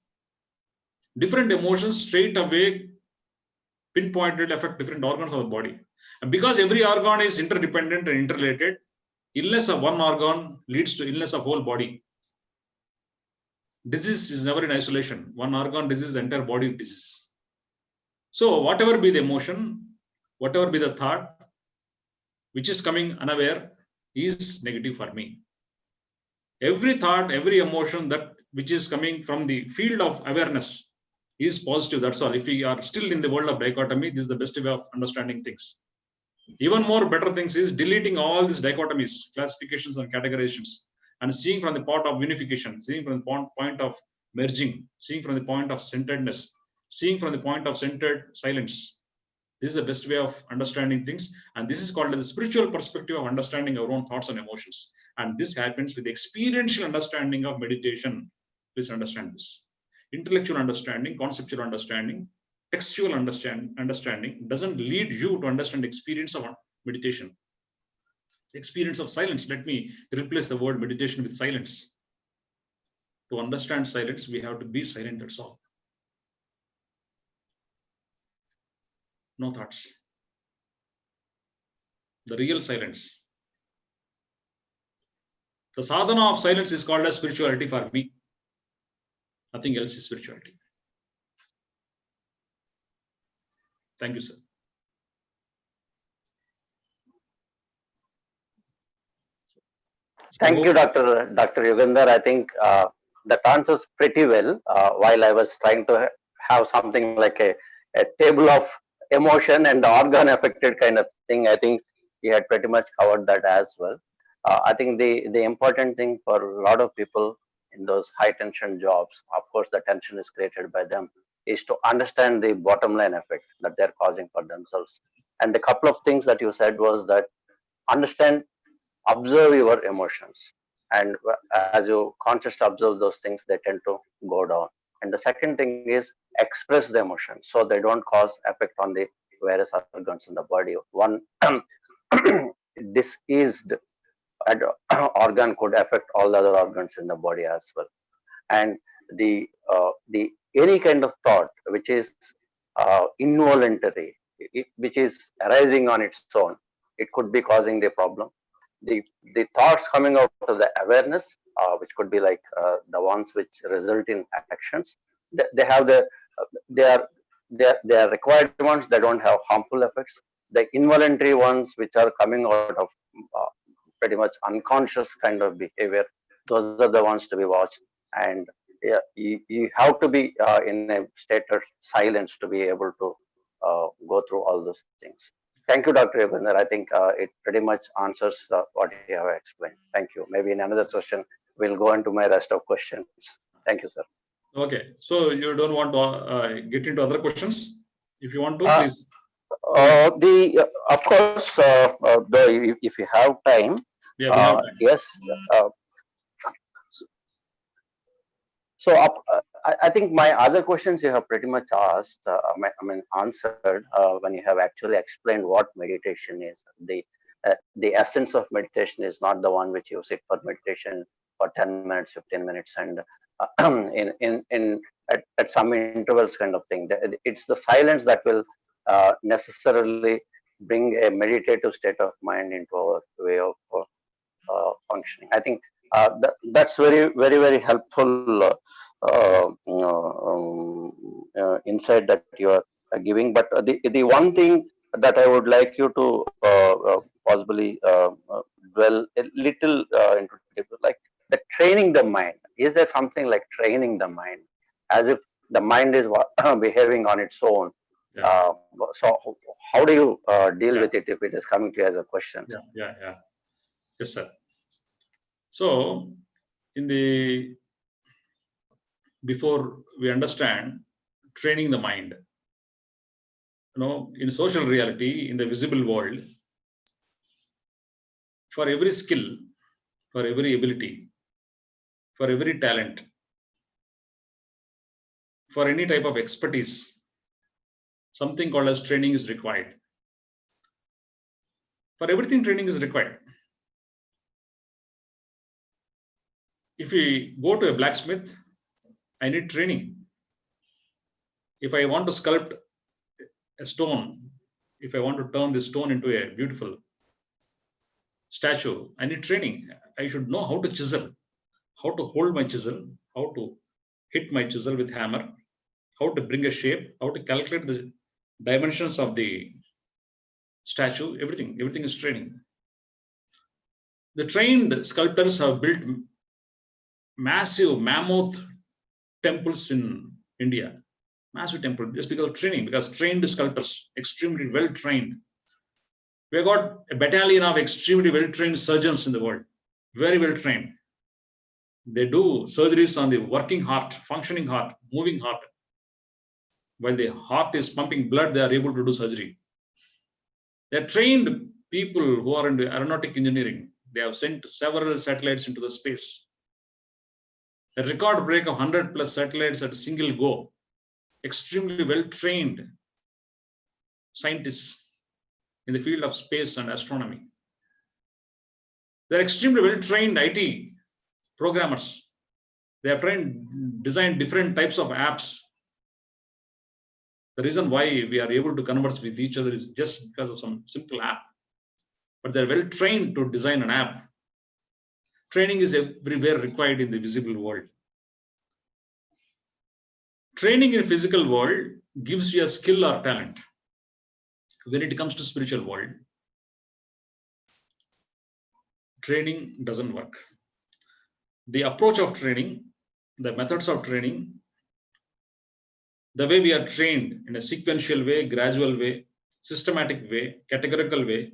Speaker 2: Different emotions straight away pinpointed affect different organs of the body. And because every organ is interdependent and interrelated, illness of one organ leads to illness of whole body. Disease is never in isolation. One organ disease, entire body disease. So whatever be the emotion, whatever be the thought, which is coming unaware, is negative for me. Every thought, every emotion that which is coming from the field of awareness is positive. That's all. If we are still in the world of dichotomy, this is the best way of understanding things. Even more better things is deleting all these dichotomies, classifications and categorizations, and seeing from the point of unification, seeing from the point of merging, seeing from the point of centeredness, seeing from the point of centered silence. This is the best way of understanding things. And this is called the spiritual perspective of understanding our own thoughts and emotions. And this happens with the experiential understanding of meditation. Please understand this. Intellectual understanding, conceptual understanding, textual understanding doesn't lead you to understand the experience of meditation. The experience of silence. Let me replace the word meditation with silence. To understand silence, we have to be silent, that's all. No thoughts. The real silence. The sadhana of silence is called as spirituality for me. Nothing else is spirituality. Thank you, sir.
Speaker 5: Thank you, Dr. Yugandhar. I think that answers pretty well. While I was trying to have something like a table of emotion and the organ affected kind of thing, I think he had pretty much covered that as well. I think the important thing for a lot of people in those high tension jobs, of course, the tension is created by them, is to understand the bottom line effect that they're causing for themselves. And the couple of things that you said was that understand, observe your emotions, and as you consciously observe those things, they tend to go down. And the second thing is express the emotion so they don't cause effect on the various organs in the body. One diseased organ could affect all the other organs in the body as well. And the any kind of thought which is involuntary, which is arising on its own, it could be causing the problem. The thoughts coming out of the awareness, which could be like the ones which result in actions, they have the they are they are required ones. They don't have harmful effects. The involuntary ones, which are coming out of pretty much unconscious kind of behavior, those are the ones to be watched. And yeah, you have to be in a state of silence to be able to go through all those things. Thank you, Dr. Yugandhar. I think it pretty much answers what you have explained. Thank you. Maybe in another session, we'll go into my rest of questions. Thank you, sir.
Speaker 2: Okay, so you don't want to get into other questions? If you want to, please.
Speaker 5: Of course, if you have time,
Speaker 2: Yeah, we have time.
Speaker 5: yes. So I think my other questions you have pretty much asked, answered when you have actually explained what meditation is. The essence of meditation is not the one which you sit for meditation for 10 minutes, 15 minutes, and at some intervals kind of thing. It's the silence that will necessarily bring a meditative state of mind into our way of functioning. I think that's very, very, very helpful insight that you are giving. But the one thing that I would like you to possibly dwell a little into, like the training the mind. Is there something like training the mind, as if the mind is behaving on its own?
Speaker 2: Yeah.
Speaker 5: So how do you deal with it if it is coming to you as a question?
Speaker 2: Yeah. Yes, sir. So, before we understand training the mind, in social reality, in the visible world, for every skill, for every ability, for every talent, for any type of expertise, something called as training is required. For everything, training is required. If we go to a blacksmith, I need training. If I want to sculpt a stone, if I want to turn this stone into a beautiful statue, I need training. I should know how to chisel, how to hold my chisel, how to hit my chisel with hammer, how to bring a shape, how to calculate the dimensions of the statue. Everything is training. The trained sculptors have built massive mammoth temples in India. Massive temple, just because of training, because trained sculptors, extremely well trained. We have got a battalion of extremely well trained surgeons in the world, very well trained. They do surgeries on the working heart, functioning heart, moving heart. While the heart is pumping blood, they are able to do surgery. They are trained people who are into aeronautic engineering. They have sent several satellites into the space. A record break of 100+ satellites at a single go. Extremely well-trained scientists in the field of space and astronomy. They're extremely well-trained IT programmers. They have designed different types of apps. The reason why we are able to converse with each other is just because of some simple app. But they're well-trained to design an app. Training is everywhere required in the visible world. Training in physical world gives you a skill or talent. when it comes to spiritual world, training doesn't work. The approach of training, the methods of training, the way we are trained in a sequential way, gradual way, systematic way, categorical way,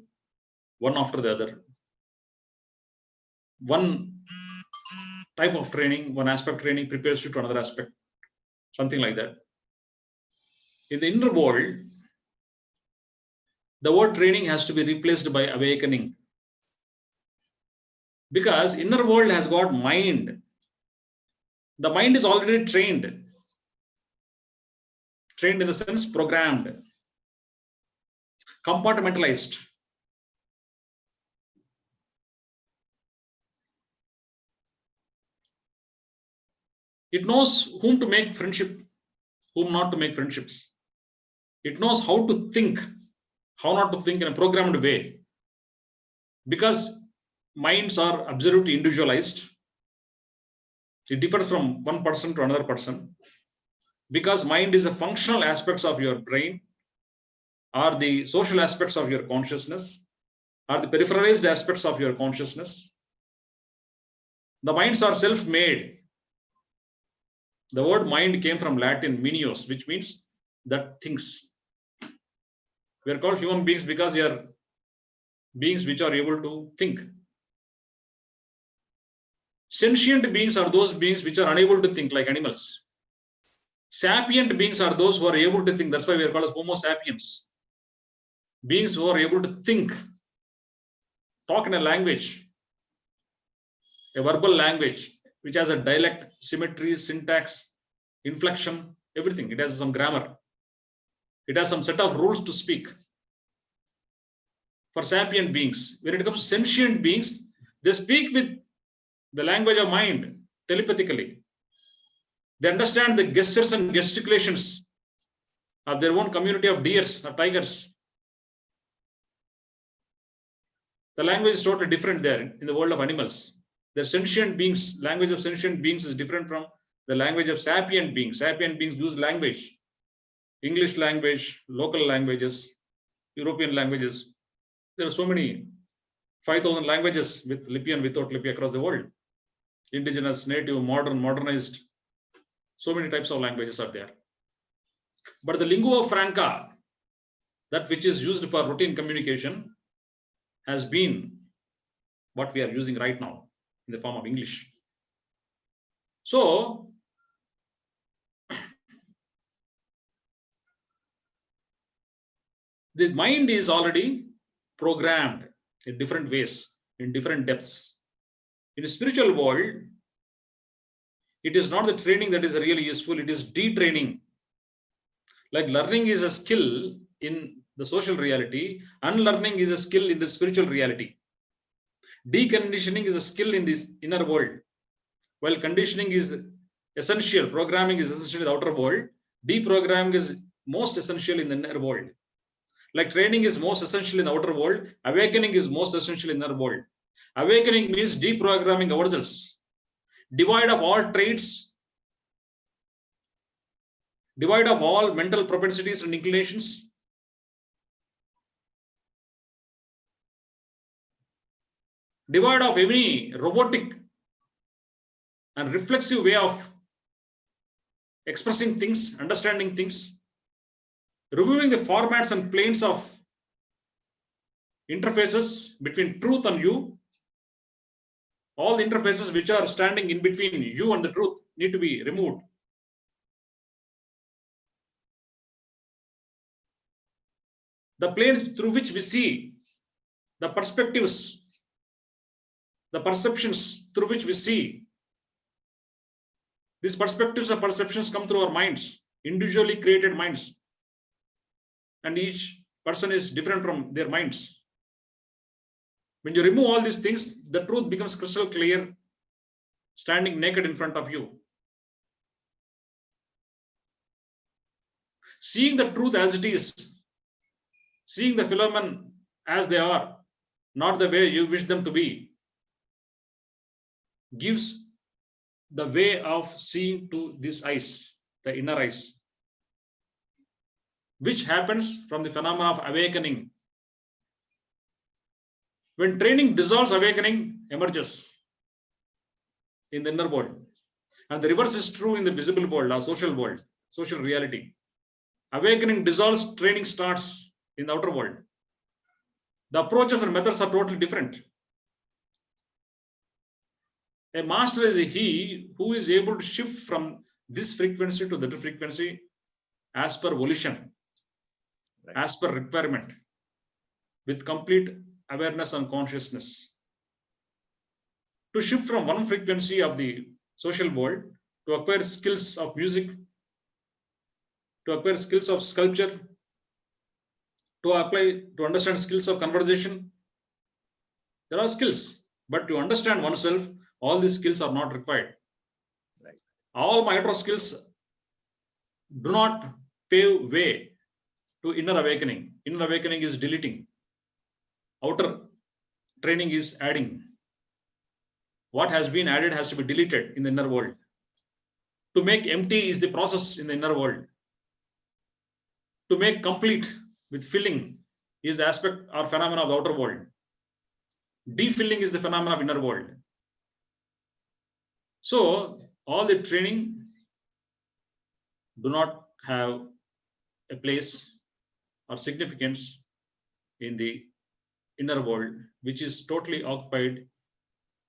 Speaker 2: one after the other. One type of training, one aspect training prepares you to another aspect, something like that. In the inner world, the word training has to be replaced by awakening. Because inner world has got mind. The mind is already trained. Trained in the sense programmed, compartmentalized. It knows whom to make friendship, whom not to make friendships. It knows how to think, how not to think in a programmed way. Because minds are absolutely individualized. It differs from one person to another person. Because mind is the functional aspects of your brain, are the social aspects of your consciousness, are the peripheralized aspects of your consciousness. The minds are self-made. The word mind came from Latin minios, which means that thinks. We are called human beings because we are beings which are able to think. Sentient beings are those beings which are unable to think, like animals. Sapient beings are those who are able to think. That's why we are called as Homo sapiens. Beings who are able to think, talk in a language, a verbal language, which has a dialect, symmetry, syntax, inflection, everything. It has some grammar. It has some set of rules to speak. For sapient beings, when it comes to sentient beings, they speak with the language of mind, telepathically. They understand the gestures and gesticulations of their own community of deers or tigers. The language is totally different there in the world of animals. The sentient beings, language of sentient beings is different from the language of sapient beings. Sapient beings use language, English language, local languages, European languages. There are so many, 5,000 languages with Lippy and without Lippy across the world. Indigenous, native, modern, modernized. So many types of languages are there. But the lingua franca, that which is used for routine communication, has been what we are using right now in the form of English. So, the mind is already programmed in different ways, in different depths. In the spiritual world, it is not the training that is really useful, it is detraining. Like learning is a skill in the social reality, unlearning is a skill in the spiritual reality. Deconditioning is a skill in this inner world. While conditioning is essential, programming is essential in the outer world, deprogramming is most essential in the inner world. Like training is most essential in the outer world, awakening is most essential in the inner world. Awakening means deprogramming ourselves. Divide of all traits, divide of all mental propensities and inclinations. Divide of any robotic and reflexive way of expressing things, understanding things, removing the formats and planes of interfaces between truth and you. All the interfaces which are standing in between you and the truth need to be removed. The planes through which we see, the perspectives, the perceptions through which we see, these perspectives and perceptions come through our minds, individually created minds. And each person is different from their minds. When you remove all these things, the truth becomes crystal clear, standing naked in front of you. Seeing the truth as it is, seeing the phenomena as they are, not the way you wish them to be, gives the way of seeing to these eyes, the inner eyes. which happens from the phenomena of awakening. When training dissolves, awakening emerges in the inner world. And the reverse is true in the visible world, our social world, social reality. Awakening dissolves, training starts in the outer world. The approaches and methods are totally different. A master is he who is able to shift from this frequency to that frequency as per volition, as per requirement, with complete awareness and consciousness. To shift from one frequency of the social world to acquire skills of music, to acquire skills of sculpture, to understand skills of conversation. There are skills, but to understand oneself, all these skills are not required.
Speaker 6: Right.
Speaker 2: All micro skills do not pave way to inner awakening. Inner awakening is deleting. Outer training is adding. What has been added has to be deleted in the inner world. To make empty is the process in the inner world. To make complete with filling is the aspect or phenomena of the outer world. Defilling is the phenomena of inner world. So all the training do not have a place or significance in the inner world, which is totally occupied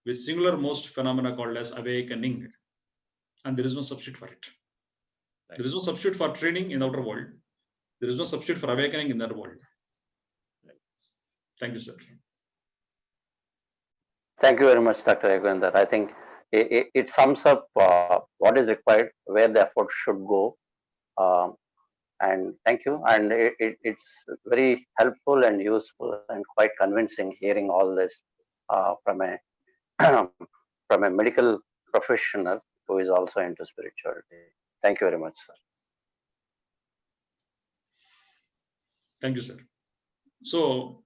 Speaker 2: with singular most phenomena called as awakening. And there is no substitute for it.
Speaker 6: Right.
Speaker 2: There is no substitute for training in the outer world. There is no substitute for awakening in the inner world.
Speaker 6: Right.
Speaker 2: Thank you, sir.
Speaker 5: Thank you very much, Dr. Yugandhar. I think it sums up what is required, where the effort should go. And thank you. And it's very helpful and useful and quite convincing hearing all this from a from a medical professional who is also into spirituality. Thank you very much, sir.
Speaker 2: Thank you, sir. So,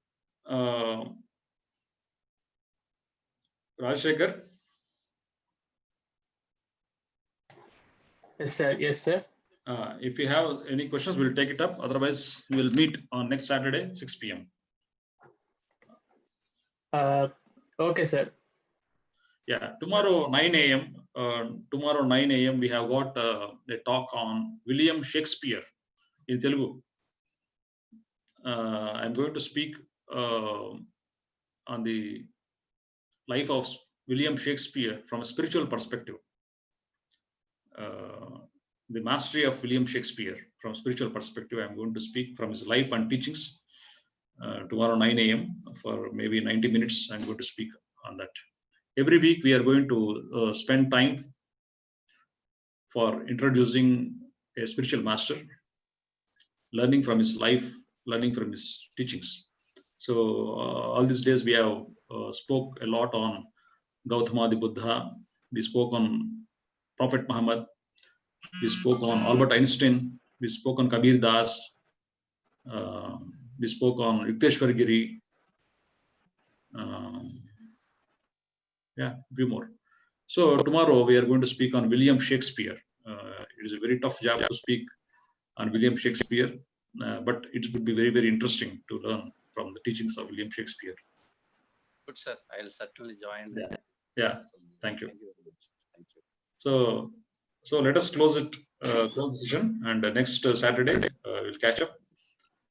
Speaker 2: Rajshekhar,
Speaker 1: Yes, sir. Yes, sir.
Speaker 2: if you have any questions, we'll take it up. Otherwise, we will meet on next Saturday, 6 p.m.
Speaker 1: Okay, sir.
Speaker 2: Yeah, tomorrow 9 a.m. Tomorrow 9 a.m. we have got a talk on William Shakespeare in Telugu. I'm going to speak on the life of William Shakespeare from a spiritual perspective. The mastery of William Shakespeare from spiritual perspective. I'm going to speak from his life and teachings tomorrow 9 a.m. for maybe 90 minutes. I'm going to speak on that. Every week we are going to spend time for introducing a spiritual master, learning from his life, learning from his teachings. So all these days we have spoke a lot on Gautama the Buddha. We spoke on Prophet Muhammad. We spoke on Albert Einstein. We spoke on Kabir Das. We spoke on Yukteswar Giri. Yeah, a few more. So tomorrow we are going to speak on William Shakespeare. It is a very tough job to speak on William Shakespeare, but it would be very, very interesting to learn from the teachings of William Shakespeare.
Speaker 6: Good, sir. I'll certainly join.
Speaker 2: Yeah, thank you.
Speaker 6: Thank you very much. Thank you.
Speaker 2: So let us close it, close the session, and next Saturday we'll catch up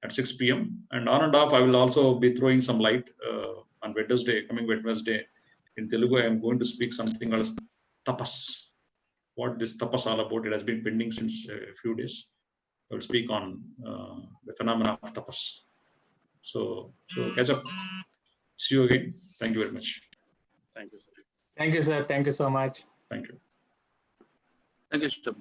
Speaker 2: at 6 p.m. And on and off, I will also be throwing some light on Wednesday, coming Wednesday. In Telugu, I am going to speak something else, tapas. What this tapas all about? It has been pending since a few days. I will speak on the phenomena of tapas. So catch up. See you again. Thank you very much.
Speaker 6: Thank you, sir.
Speaker 1: Thank you, sir. Thank you so much.
Speaker 2: Thank you.
Speaker 7: Thank you, Mr.